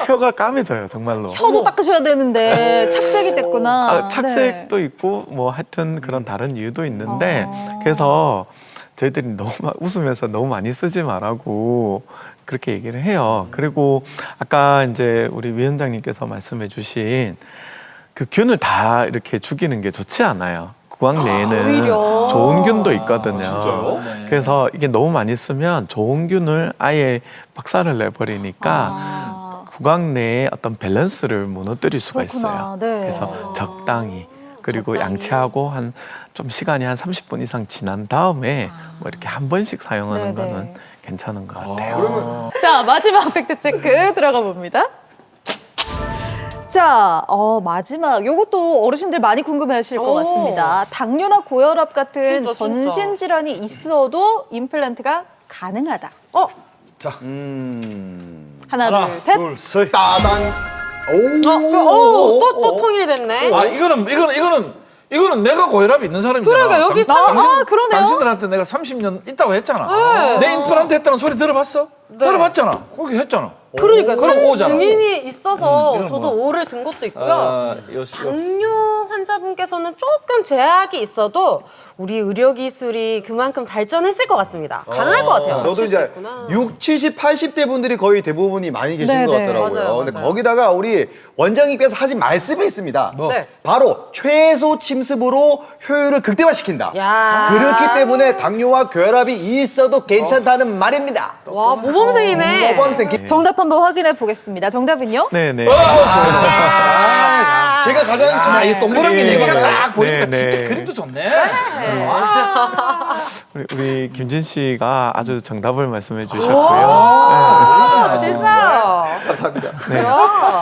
혀가 까매져요, 정말로. 혀도 닦으셔야 되는데 착색이 됐구나. 착색도 있고 뭐 하여튼 그런 다른 이유도 있는데 그래서 저희들이 너무 웃으면서 너무 많이 쓰지 말라고 그렇게 얘기를 해요. 그리고 아까 이제 우리 위원장님께서 말씀해 주신 그 균을 다 이렇게 죽이는 게 좋지 않아요. 구강 내에는 오히려. 좋은 균도 있거든요. 진짜요? 그래서 이게 너무 많이 쓰면 좋은 균을 아예 박살을 내버리니까 구강 내에 어떤 밸런스를 무너뜨릴 수가 그렇구나. 있어요. 네. 그래서 적당히 그리고 양치하고 한 좀 시간이 한 30분 이상 지난 다음에 뭐 이렇게 한 번씩 사용하는 네네. 거는 괜찮은 것 같아요. 자, 마지막 팩트 체크 들어가 봅니다. 자, 마지막 요것도 어르신들 많이 궁금해하실 것 같습니다. 당뇨나 고혈압 같은 진짜, 진짜. 전신 질환이 있어도 임플란트가 가능하다. 하나, 둘, 셋. 둘, 셋. 따단. 또 통일됐네. 아 이거는 내가 고혈압이 있는 사람이잖아. 그러니까 여기 그러네요. 당신들한테 내가 30년 있다고 했잖아. 내 임플란트 했다는 소리 들어봤어? 들어봤잖아. 거기 했잖아. 그러니까 그럼 오잖아. 증인이 있어서 이건 저도 뭐. 오를 든 것도 있고요. 당뇨 환자분께서는 조금 제약이 있어도 우리 의료 기술이 그만큼 발전했을 것 같습니다. 가능할 것 같아요. 저도 맞출 수 이제 있구나. 6, 70, 80대 분들이 거의 대부분이 많이 계신 네, 것 네. 같더라고요. 맞아요, 근데 맞아요. 거기다가 우리 원장님께서 하신 말씀이 있습니다. 네. 바로 최소 침습으로 효율을 극대화시킨다. 야. 그렇기 때문에 당뇨와 고혈압이 있어도 괜찮다는 말입니다. 와 모범생이네. 모범생. 정답 한번 확인해 보겠습니다. 정답은요? 네네. 제가 가장 좀 이 동그라미 네. 얘기가 딱 보니까 네, 진짜 네. 그림도 좋네. 우리 김진 씨가 아주 정답을 말씀해 주셨고요. 진짜. 감사합니다. 네.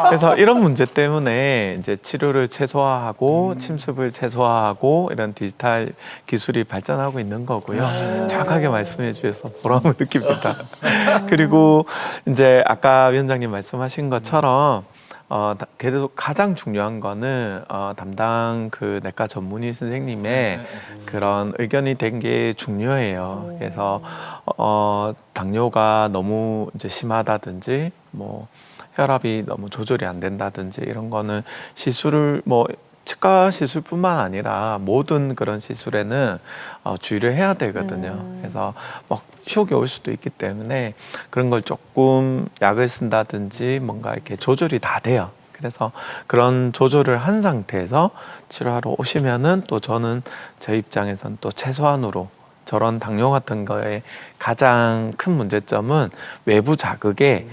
그래서 이런 문제 때문에 이제 치료를 최소화하고 침습을 최소화하고 이런 디지털 기술이 발전하고 있는 거고요. 정확하게 말씀해 주셔서 보람을 느낍니다. 그리고 이제 아까 위원장님 말씀하신 것처럼 그래도 가장 중요한 거는 담당 그 내과 전문의 선생님의 그런 의견이 된 게 중요해요. 그래서 당뇨가 너무 이제 심하다든지 뭐 혈압이 너무 조절이 안 된다든지 이런 거는 시술을 뭐 치과 시술뿐만 아니라 모든 그런 시술에는 주의를 해야 되거든요. 그래서 뭐 쇼크 올 수도 있기 때문에 그런 걸 조금 약을 쓴다든지 뭔가 이렇게 조절이 다 돼요. 그래서 그런 조절을 한 상태에서 치료하러 오시면은 또 저는 제 입장에서는 또 최소한으로 저런 당뇨 같은 거에 가장 큰 문제점은 외부 자극에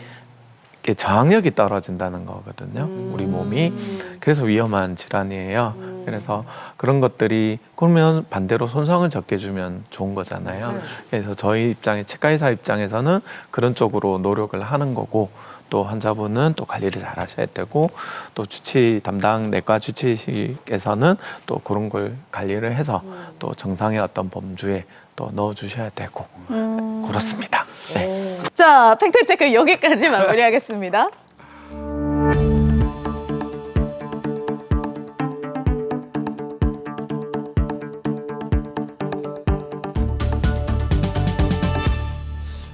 이렇게 저항력이 떨어진다는 거거든요. 우리 몸이. 그래서 위험한 질환이에요. 그래서 그런 것들이 그러면 반대로 손상을 적게 주면 좋은 거잖아요. 그래서 저희 입장에 치과의사 입장에서는 그런 쪽으로 노력을 하는 거고 또 환자분은 또 관리를 잘 하셔야 되고 또 주치 담당 내과 주치의께서는 또 그런 걸 관리를 해서 또 정상의 어떤 범주에 또 넣어주셔야 되고 그렇습니다. 네. 자, 팩트 체크 여기까지 마무리하겠습니다.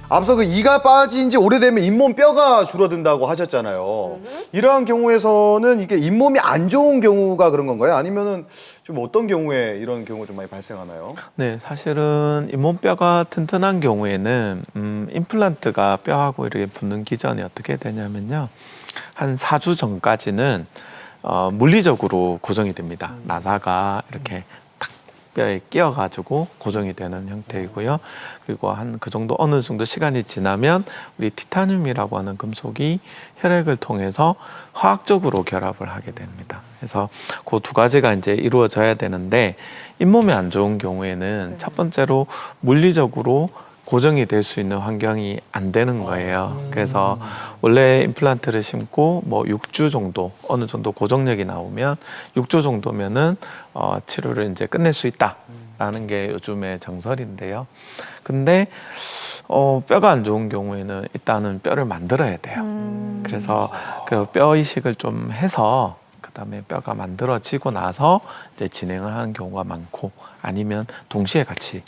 앞서 그 이가 빠진 지 오래되면 잇몸 뼈가 줄어든다고 하셨잖아요. 이러한 경우에서는 이게 잇몸이 안 좋은 경우가 그런 건가요? 아니면은 좀 어떤 경우에 이런 경우가 좀 많이 발생하나요? 네, 사실은 잇몸뼈가 튼튼한 경우에는 임플란트가 뼈하고 이렇게 붙는 기전이 어떻게 되냐면요. 한 4주 전까지는 물리적으로 고정이 됩니다. 나사가 이렇게 탁 뼈에 끼어가지고 고정이 되는 형태이고요. 그리고 한 그 정도 어느 정도 시간이 지나면 우리 티타늄이라고 하는 금속이 혈액을 통해서 화학적으로 결합을 하게 됩니다. 그래서 그 두 가지가 이제 이루어져야 되는데 잇몸이 안 좋은 경우에는 첫 번째로 물리적으로 고정이 될 수 있는 환경이 안 되는 거예요. 그래서 원래 임플란트를 심고 뭐 6주 정도 어느 정도 고정력이 나오면 6주 정도면은 치료를 이제 끝낼 수 있다라는 게 요즘의 정설인데요. 근데 뼈가 안 좋은 경우에는 일단은 뼈를 만들어야 돼요. 그래서 그 뼈 이식을 좀 해서 그다음에 뼈가 만들어지고 나서 이제 진행을 하는 경우가 많고 아니면 동시에 같이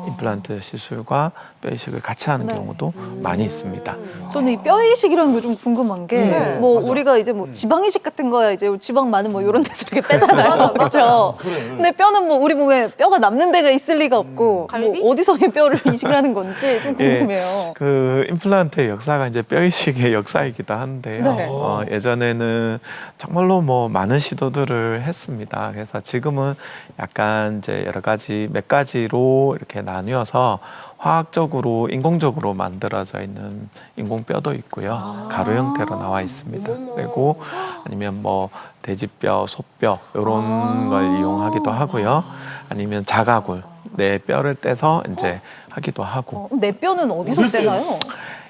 임플란트 시술과 뼈 이식을 같이 하는 경우도 많이 있습니다. 저는 이 뼈 이식이라는 게 좀 궁금한 게 뭐 우리가 이제 뭐 지방 이식 같은 거야 이제 지방 많은 뭐 이런 데서 이렇게 빼잖아요. 그렇죠? 근데 뼈는 뭐 우리 몸에 뼈가 남는 데가 있을 리가 없고 뭐 어디서 이 뼈를 이식을 하는 건지 좀 궁금해요. 그 임플란트의 역사가 이제 뼈 이식의 역사이기도 한데요. 네. 예전에는 정말로 뭐 많은 시도들을 했습니다. 그래서 지금은 약간 이제 여러 가지 몇 가지로 이렇게 나뉘어서 화학적으로 인공적으로 만들어져 있는 인공뼈도 있고요. 가루 형태로 나와 있습니다. 그리고 아니면 뭐 돼지뼈, 소뼈 이런 걸 이용하기도 하고요. 아니면 자가굴 내 뼈를 떼서 이제 하기도 하고. 내 뼈는 어디서 떼나요?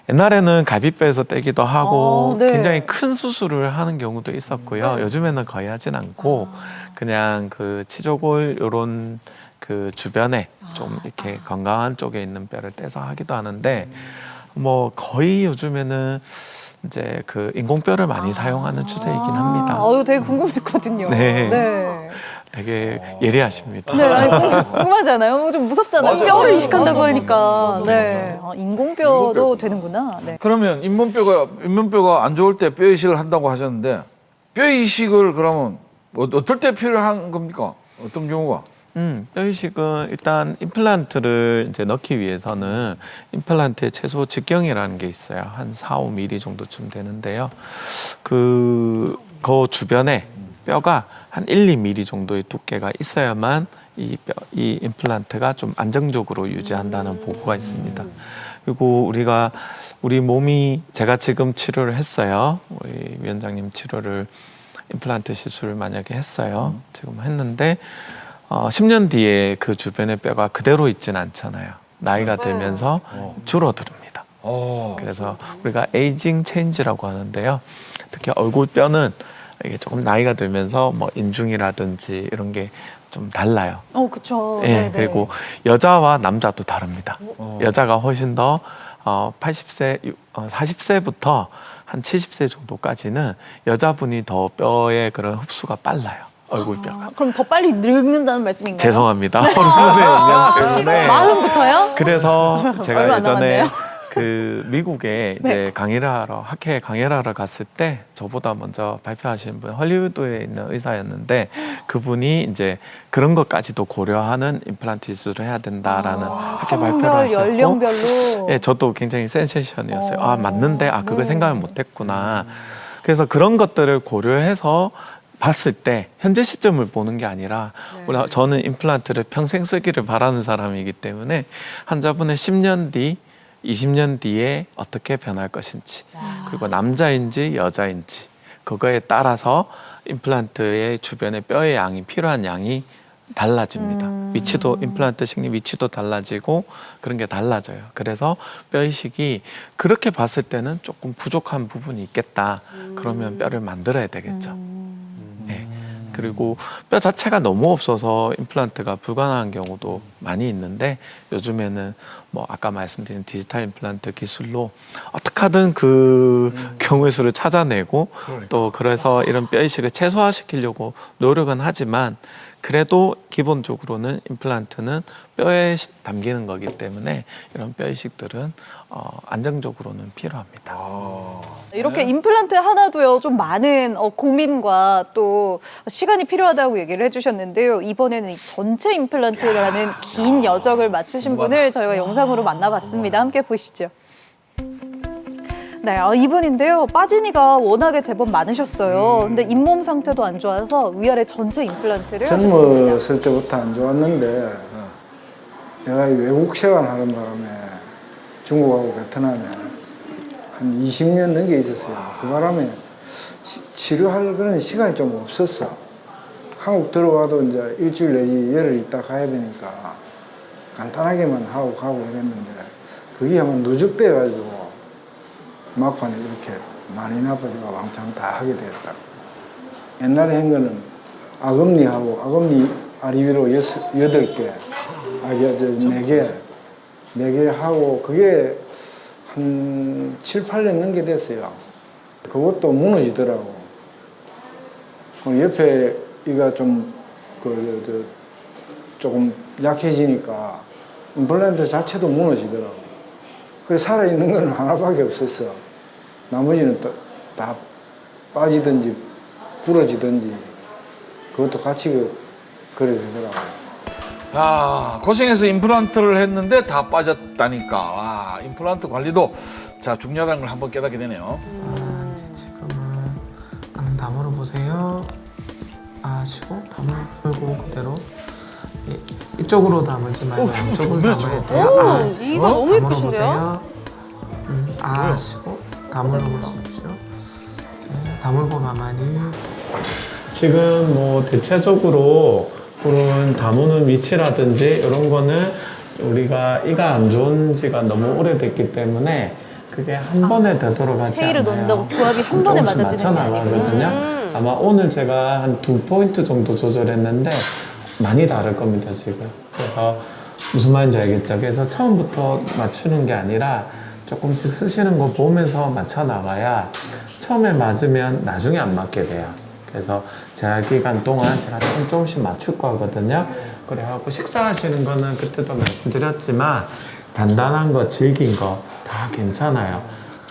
옛날에는 갈비뼈에서 떼기도 하고 네. 굉장히 큰 수술을 하는 경우도 있었고요. 요즘에는 거의 하진 않고 그냥 그 치조골 요런 그 주변에 좀 이렇게 건강한 쪽에 있는 뼈를 떼서 하기도 하는데 뭐 거의 요즘에는 이제 그 인공뼈를 많이 사용하는 추세이긴 합니다. 되게 궁금했거든요. 네. 네. 되게 예리하십니다. 네, 아니, 궁금하잖아요. 좀 무섭잖아요. 맞아요. 뼈를 맞아요. 이식한다고 하니까. 맞아요. 네. 인공뼈도 되는구나. 네. 그러면 잇몸뼈가 안 좋을 때 뼈 이식을 한다고 하셨는데 뼈 이식을 그러면 어떨 때 필요한 겁니까? 어떤 경우가? 뼈 이식은 일단 임플란트를 이제 넣기 위해서는 임플란트의 최소 직경이라는 게 있어요. 한 4, 5mm 정도쯤 되는데요. 그 주변에 뼈가 한 1, 2mm 정도의 두께가 있어야만 이 임플란트가 좀 안정적으로 유지한다는 보고가 있습니다. 그리고 우리 몸이 제가 지금 치료를 했어요. 우리 위원장님 치료를 임플란트 시술을 만약에 했어요. 지금 했는데 10년 뒤에 그 주변의 뼈가 그대로 있진 않잖아요. 나이가 들면서 줄어듭니다. 그래서 우리가 에이징 체인지라고 하는데요. 특히 얼굴 뼈는 이게 조금 나이가 들면서 뭐 인중이라든지 이런 게 좀 달라요. 그쵸. 예, 네, 그리고 여자와 남자도 다릅니다. 여자가 훨씬 더 40세부터 한 70세 정도까지는 여자분이 더 뼈의 그런 흡수가 빨라요. 얼굴뼈가. 그럼 더 빨리 늙는다는 말씀인가요? 죄송합니다. 호르몬의 영향 때문에. 마흔부터요? 그래서 제가 얼마 안 예전에 남았네요. 그 미국에 이제 강의를 하러 학회에 강의를 하러 갔을 때 저보다 먼저 발표하신 분 헐리우드에 있는 의사였는데 그분이 이제 그런 것까지도 고려하는 임플란트 시술을 해야 된다라는 학회 발표를 성별, 하셨고 연령별로. 예, 저도 굉장히 센세이션이었어요. 맞는데 그걸 생각을 못했구나. 그래서 그런 것들을 고려해서 봤을 때 현재 시점을 보는 게 아니라 저는 임플란트를 평생 쓰기를 바라는 사람이기 때문에 환자분의 10년 뒤 20년 뒤에 어떻게 변할 것인지 그리고 남자인지 여자인지 그거에 따라서 임플란트의 주변의 뼈의 양이 필요한 양이 달라집니다. 위치도 임플란트 식립 위치도 달라지고 그런 게 달라져요. 그래서 뼈 이식이 그렇게 봤을 때는 조금 부족한 부분이 있겠다. 그러면 뼈를 만들어야 되겠죠. 네. 그리고 뼈 자체가 너무 없어서 임플란트가 불가능한 경우도 많이 있는데 요즘에는 뭐 아까 말씀드린 디지털 임플란트 기술로 어떻게 하든 그 경우의 수를 찾아내고 또 그래서 이런 뼈 이식을 최소화시키려고 노력은 하지만 그래도 기본적으로는 임플란트는 뼈에 담기는 거기 때문에 이런 뼈 이식들은 안정적으로는 필요합니다. 이렇게 임플란트 하나도요 좀 많은 고민과 또 시간이 필요하다고 얘기를 해주셨는데요. 이번에는 이 전체 임플란트라는 긴 여정을 마치신 분을 저희가 영상으로 만나봤습니다. 함께 보시죠. 네, 이분인데요. 빠진 이가 워낙에 제법 많으셨어요. 근데 잇몸 상태도 안 좋아서 위아래 전체 임플란트를 하셨습니다. 젊었을 때부터 안 좋았는데 내가 이 외국 생활하는 바람에 중국하고 베트남에 한 20년 넘게 있었어요. 그 바람에 치료할 그런 시간이 좀 없었어. 한국 들어와도 이제 일주일 내지 열흘 있다 가야 되니까 간단하게만 하고 가고 이랬는데 그게 한번 누적돼가지고 막판에 이렇게 많이 나빠지고 왕창 다 하게 되었다. 옛날에 한 거는 아금니하고 아금니 아리위로 8개, 네 개 하고 그게 한 7, 8년 넘게 됐어요. 그것도 무너지더라고. 옆에 이가 좀 조금 약해지니까 임플란트 자체도 무너지더라고. 그래서 살아있는 건 하나밖에 없었어. 나머지는 다 빠지든지 부러지든지 그것도 같이 그래 되더라고요. 아, 고생해서 임플란트를 했는데 다 빠졌다니까. 와, 임플란트 관리도 자 중요하다는 걸 한번 깨닫게 되네요. 이제 지금은 다물어 보세요. 쉬고 다물고 그대로 이쪽으로 다물지 말고 이쪽으로 담아야 돼요. 오, 이가 너무 예쁘신데요? 쉬고 다물어 보십시오. 네, 다물고 가만히. 지금 뭐 대체적으로 그런 다무는 위치라든지 이런 거는 우리가 이가 안 좋은 지가 너무 오래됐기 때문에 그게 한 번에 되돌아가지 스테이를 않아요. 넣는다고 조합이 한 번에 조금씩 맞아지는 게 나가거든요. 아마 오늘 제가 한 2포인트 정도 조절했는데 많이 다를 겁니다, 지금. 그래서 무슨 말인지 알겠죠? 그래서 처음부터 맞추는 게 아니라 조금씩 쓰시는 거 보면서 맞춰 나가야 처음에 맞으면 나중에 안 맞게 돼요. 그래서 제한 기간 동안 제가 조금씩 맞출 거거든요. 그래갖고 식사하시는 거는 그때도 말씀드렸지만 단단한 거, 질긴 거 다 괜찮아요.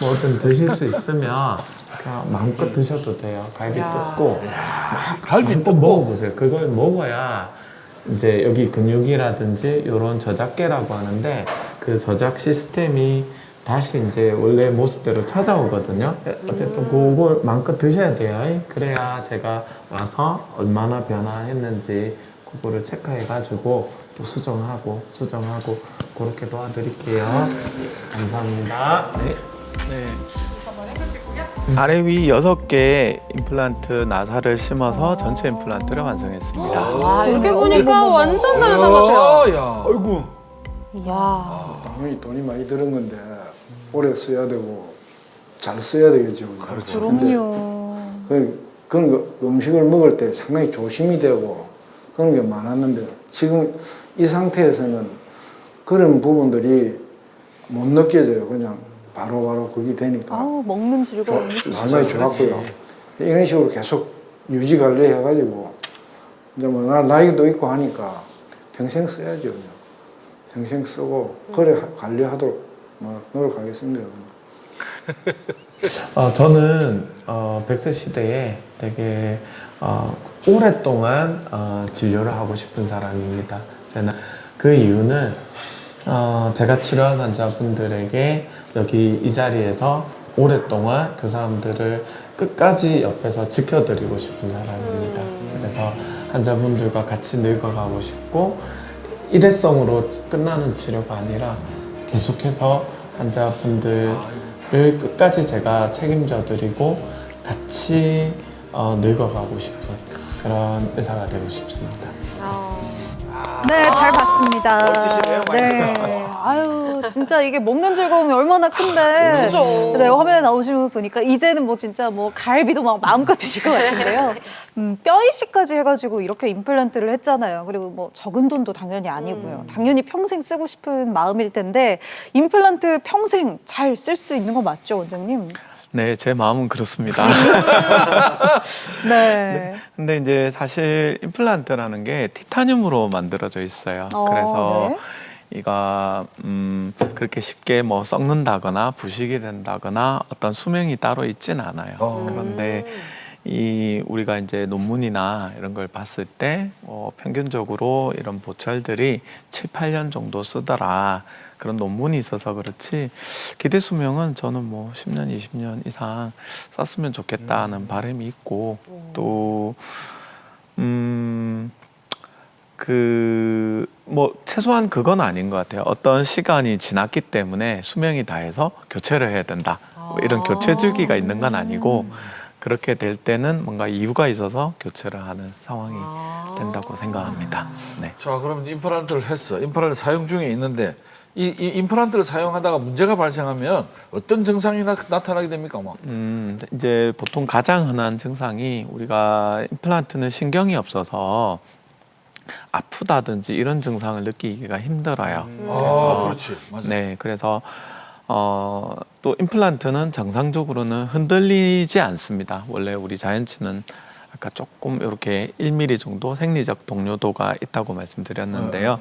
뭐든 드실 수 있으면 그냥 마음껏 드셔도 돼요. 갈비 뜯고 갈비 뜯고 먹어보세요. 그걸 먹어야 이제 여기 근육이라든지 이런 저작계라고 하는데 그 저작 시스템이 다시 이제 원래 모습대로 찾아오거든요. 어쨌든 그걸 마음껏 드셔야 돼요. 그래야 제가 와서 얼마나 변화했는지 그거를 체크해가지고 또 수정하고 그렇게 도와드릴게요. 감사합니다. 네. 아래 위 6개 임플란트 나사를 심어서 전체 임플란트를 완성했습니다. 와, 이렇게 보니까 완전 다른 사람 같아요. 야. 아이고. 야. 당연히 돈이 많이 드는 건데 오래 써야 되고 잘 써야 되겠죠. 그렇죠. 그럼요. 그런 거, 음식을 먹을 때 상당히 조심이 되고 그런 게 많았는데 지금 이 상태에서는 그런 부분들이 못 느껴져요. 그냥 바로바로 그게 되니까 먹는 즐거움이 상당히 좋았고요. 이런 식으로 계속 유지 관리 해가지고 이제 뭐 나이도 있고 하니까 평생 써야죠. 그냥. 평생 쓰고 그래 관리하도록 노력하겠습니다. 저는 100세 시대에 되게 오랫동안 진료를 하고 싶은 사람입니다. 저는 그 이유는 제가 치료한 환자분들에게 여기 이 자리에서 오랫동안 그 사람들을 끝까지 옆에서 지켜드리고 싶은 사람입니다. 그래서 환자분들과 같이 늙어가고 싶고 일회성으로 끝나는 치료가 아니라 계속해서 환자분들을 끝까지 제가 책임져 드리고 같이 늙어가고 싶은 그런 의사가 되고 싶습니다. 네, 잘 봤습니다. 멋지시네요, 많이 네. 아유, 진짜 이게 먹는 즐거움이 얼마나 큰데. 그죠. 네, 화면에 나오시는 거 보니까 이제는 뭐 진짜 뭐 갈비도 막 마음껏 드실 것 같은데요. 뼈 이식까지 해가지고 이렇게 임플란트를 했잖아요. 그리고 뭐 적은 돈도 당연히 아니고요. 당연히 평생 쓰고 싶은 마음일 텐데 임플란트 평생 잘 쓸 수 있는 거 맞죠, 원장님? 네, 제 마음은 그렇습니다. 네. 근데 이제 사실 임플란트라는 게 티타늄으로 만들어져 있어요. 그래서 네. 이가 그렇게 쉽게 뭐 썩는다거나 부식이 된다거나 어떤 수명이 따로 있진 않아요. 그런데 우리가 이제 논문이나 이런 걸 봤을 때 평균적으로 이런 보철들이 7, 8년 정도 쓰더라. 그런 논문이 있어서 그렇지 기대 수명은 저는 뭐 10년, 20년 이상 썼으면 좋겠다는 바람이 있고 또 뭐 최소한 그건 아닌 것 같아요. 어떤 시간이 지났기 때문에 수명이 다해서 교체를 해야 된다. 뭐 이런 교체 주기가 있는 건 아니고 그렇게 될 때는 뭔가 이유가 있어서 교체를 하는 상황이 된다고 생각합니다. 네. 자, 그럼 임플란트를 했어. 임플란트 사용 중에 있는데 이 임플란트를 사용하다가 문제가 발생하면 어떤 증상이 나타나게 됩니까? 뭐? 이제 보통 가장 흔한 증상이 우리가 임플란트는 신경이 없어서 아프다든지 이런 증상을 느끼기가 힘들어요. 아, 그렇지. 맞아. 네, 그래서 또 임플란트는 정상적으로는 흔들리지 않습니다. 원래 우리 자연치는 아까 조금 이렇게 1mm 정도 생리적 동요도가 있다고 말씀드렸는데요.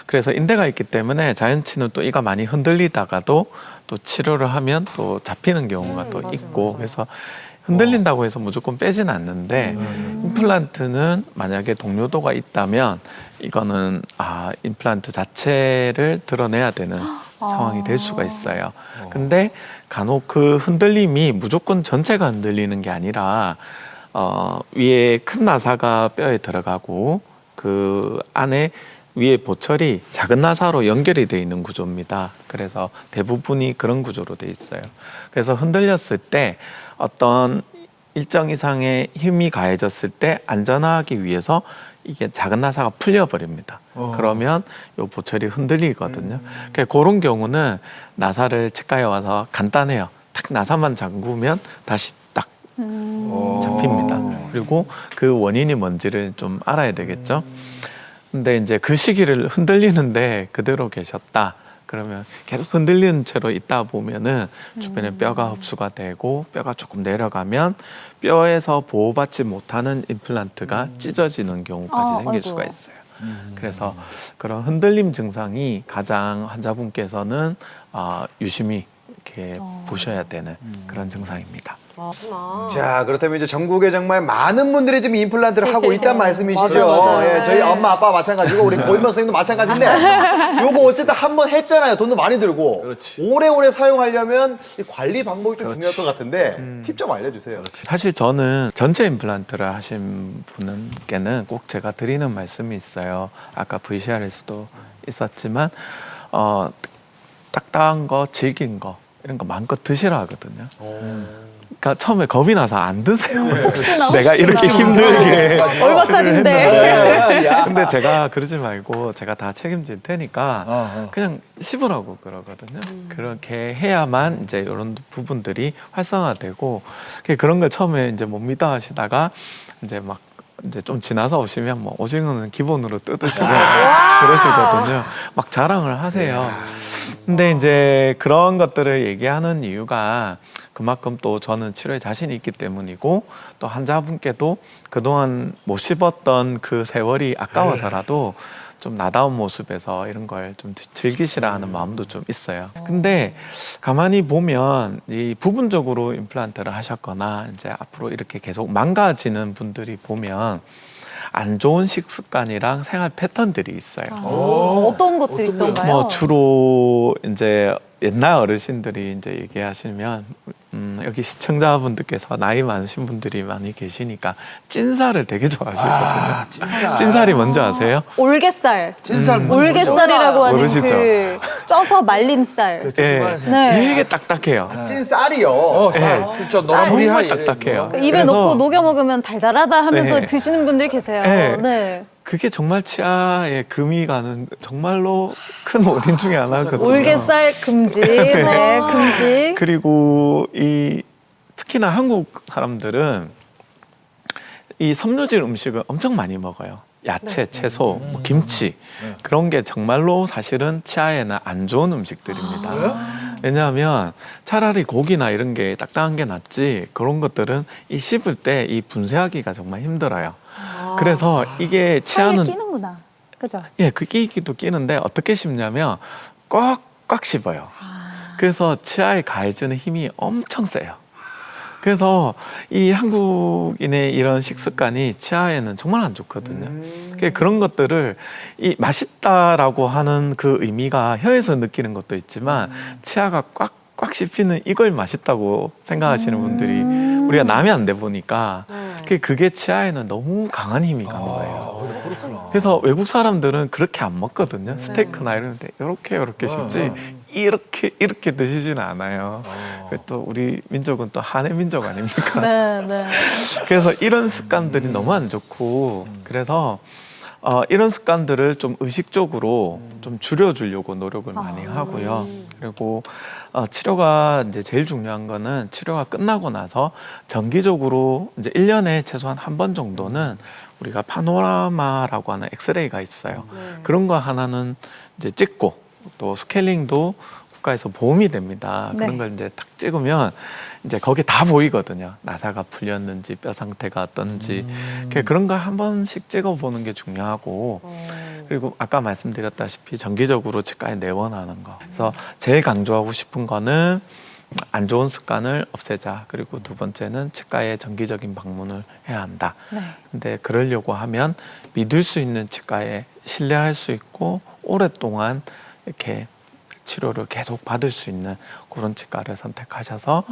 그래서 인대가 있기 때문에 자연치는 또 이가 많이 흔들리다가도 또 치료를 하면 또 잡히는 경우가 또 있고 그래서 흔들린다고 해서 무조건 빼진 않는데 임플란트는 만약에 동요도가 있다면 이거는 임플란트 자체를 드러내야 되는 상황이 될 수가 있어요. 근데 간혹 그 흔들림이 무조건 전체가 흔들리는 게 아니라 위에 큰 나사가 뼈에 들어가고 그 안에 위에 보철이 작은 나사로 연결이 돼 있는 구조입니다. 그래서 대부분이 그런 구조로 돼 있어요. 그래서 흔들렸을 때 어떤 일정 이상의 힘이 가해졌을 때 안전하기 위해서 이게 작은 나사가 풀려버립니다. 그러면 요 보철이 흔들리거든요. 그러니까 그런 경우는 나사를 치과에 와서 간단해요. 딱 나사만 잠그면 다시 딱 잡힙니다. 그리고 그 원인이 뭔지를 좀 알아야 되겠죠. 근데 이제 그 시기를 흔들리는데 그대로 계셨다. 그러면 계속 흔들리는 채로 있다 보면은 주변에 뼈가 흡수가 되고 뼈가 조금 내려가면 뼈에서 보호받지 못하는 임플란트가 찢어지는 경우까지 생길 수가 있어요. 그래서 그런 흔들림 증상이 가장 환자분께서는 유심히 이렇게 보셔야 되는 그런 증상입니다. 자, 그렇다면 이제 전국에 정말 많은 분들이 지금 임플란트를 하고 있단 말씀이시죠? 맞아요. 예, 저희 엄마, 아빠 마찬가지고 우리 고인범 선생님도 마찬가지인데 요거 어쨌든 한번 했잖아요. 돈도 많이 들고. 그렇지. 오래오래 사용하려면 이 관리 방법이 좀 중요할 것 같은데 팁 좀 알려주세요. 사실 저는 전체 임플란트를 하신 분께는 꼭 제가 드리는 말씀이 있어요. 아까 VCR에서도 있었지만 딱딱한 거, 질긴 거 이런 거 마음껏 드시라 하거든요. 그러니까 처음에 겁이 나서 안 드세요. 혹시나 내가 이렇게 힘들게 얼마짜린데. 근데 제가 그러지 말고 제가 다 책임질 테니까 그냥 씹으라고 그러거든요. 그렇게 해야만 이제 이런 부분들이 활성화되고 그런 걸 처음에 이제 못 믿어 하시다가 이제 막 이제 좀 지나서 오시면 뭐 오징어는 기본으로 뜯으시고 그러시거든요. 막 자랑을 하세요. 근데 이제 그런 것들을 얘기하는 이유가 그만큼 또 저는 치료에 자신이 있기 때문이고 또 환자분께도 그동안 못 씹었던 그 세월이 아까워서라도 좀 나다운 모습에서 이런 걸 좀 즐기시라 하는 마음도 좀 있어요. 근데 가만히 보면 이 부분적으로 임플란트를 하셨거나 이제 앞으로 이렇게 계속 망가지는 분들이 보면 안 좋은 식습관이랑 생활 패턴들이 있어요. 어떤 것들이 있던가요? 뭐 주로 이제 옛날 어르신들이 이제 얘기하시면 여기 시청자분들께서 나이 많으신 분들이 많이 계시니까 찐살을 되게 좋아하시거든요. 찐살이 뭔지 아세요? 올갯살. 찐살 올갯살이라고 하는 모르시죠? 그 쪄서 말린 쌀. 예, 네. 되게 딱딱해요. 찐 쌀이요. 좀 노란머리하게 정말 딱딱해요. 입에 그래서 넣고 녹여 먹으면 달달하다 하면서 네. 드시는 분들이 계세요. 네. 네. 그게 정말 치아에 금이 가는 정말로 큰 원인 중에 하나거든요. 올갯살 금지. 네, 금지. 그리고 특히나 한국 사람들은 이 섬유질 음식을 엄청 많이 먹어요. 야채, 채소, 뭐 김치 그런 게 정말로 사실은 치아에는 안 좋은 음식들입니다. 왜냐하면 차라리 고기나 이런 게 딱딱한 게 낫지 그런 것들은 이 씹을 때 이 분쇄하기가 정말 힘들어요. 그래서 이게 치아에 치아는 끼는구나. 그죠? 예, 그 끼기도 끼는데 어떻게 씹냐면 꽉 씹어요. 그래서 치아에 가해지는 힘이 엄청 세요. 그래서 이 한국인의 이런 식습관이 치아에는 정말 안 좋거든요. 그런 것들을 이 맛있다라고 하는 그 의미가 혀에서 느끼는 것도 있지만 치아가 꽉 씹히는 이걸 맛있다고 생각하시는 분들이 우리가 남이 안 돼 보니까 그게 치아에는 너무 강한 힘이 가는 거예요. 그래서 외국 사람들은 그렇게 안 먹거든요. 스테이크나 이런데 이렇게 씹지 이렇게 드시지는 않아요. 또 우리 민족은 또 한해 민족 아닙니까? 네. 그래서 이런 습관들이 너무 안 좋고 그래서 이런 습관들을 좀 의식적으로 좀 줄여주려고 노력을 많이 하고요. 그리고 치료가 이제 제일 중요한 거는 치료가 끝나고 나서 정기적으로 이제 1년에 최소한 한 번 정도는 우리가 파노라마라고 하는 엑스레이가 있어요. 그런 거 하나는 이제 찍고 또 스케일링도 국가에서 보험이 됩니다. 네. 그런 걸 이제 딱 찍으면 이제 거기에 다 보이거든요. 나사가 풀렸는지 뼈 상태가 어떤지 그런 걸 한 번씩 찍어보는 게 중요하고 그리고 아까 말씀드렸다시피 정기적으로 치과에 내원하는 거. 그래서 제일 강조하고 싶은 거는 안 좋은 습관을 없애자. 그리고 두 번째는 치과에 정기적인 방문을 해야 한다. 네. 근데 그러려고 하면 믿을 수 있는 치과에 신뢰할 수 있고 오랫동안 이렇게 치료를 계속 받을 수 있는 그런 치과를 선택하셔서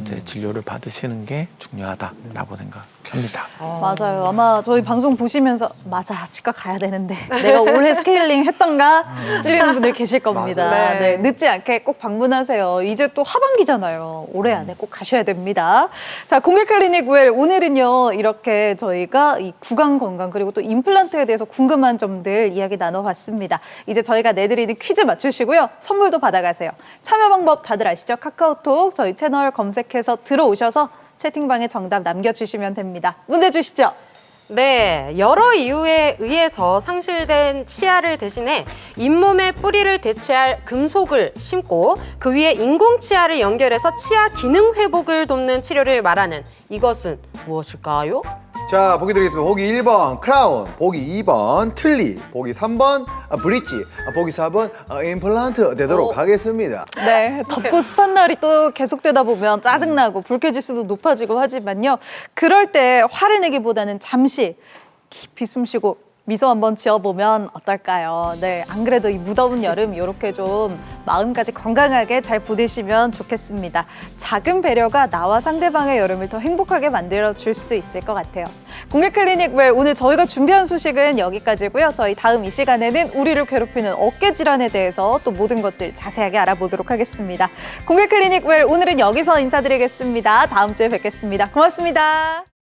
이제 진료를 받으시는 게 중요하다라고 생각합니다. 맞아요. 아마 저희 방송 보시면서 맞아 치과 가야 되는데 내가 올해 스케일링 했던가 찔리는 분들 계실 겁니다. 맞아요. 네, 늦지 않게 꼭 방문하세요. 이제 또 하반기잖아요. 올해 안에 꼭 가셔야 됩니다. 자, 공개 클리닉 웰 오늘은요 이렇게 저희가 이 구강 건강 그리고 또 임플란트에 대해서 궁금한 점들 이야기 나눠봤습니다. 이제 저희가 내드리는 퀴즈 맞추시고요. 선물도 받아가세요. 참여 방법 다들 아시죠? 카카오톡 저희 채널 검색해서 들어오셔서 채팅방에 정답 남겨주시면 됩니다. 문제 주시죠. 네, 여러 이유에 의해서 상실된 치아를 대신해 잇몸에 뿌리를 대체할 금속을 심고 그 위에 인공 치아를 연결해서 치아 기능 회복을 돕는 치료를 말하는 이것은 무엇일까요? 자, 보기 드리겠습니다. 보기 1번 크라운, 보기 2번 틀니, 보기 3번 브릿지, 보기 4번 임플란트 되도록 하겠습니다. 네, 덥고 습한 날이 또 계속되다 보면 짜증나고 불쾌지수도 높아지고 하지만요. 그럴 때 화를 내기보다는 잠시 깊이 숨쉬고 미소 한번 지어보면 어떨까요? 네, 안 그래도 이 무더운 여름 이렇게 좀 마음까지 건강하게 잘 보내시면 좋겠습니다. 작은 배려가 나와 상대방의 여름을 더 행복하게 만들어줄 수 있을 것 같아요. 공개 클리닉 웰 오늘 저희가 준비한 소식은 여기까지고요. 저희 다음 이 시간에는 우리를 괴롭히는 어깨 질환에 대해서 또 모든 것들 자세하게 알아보도록 하겠습니다. 공개 클리닉 웰 오늘은 여기서 인사드리겠습니다. 다음 주에 뵙겠습니다. 고맙습니다.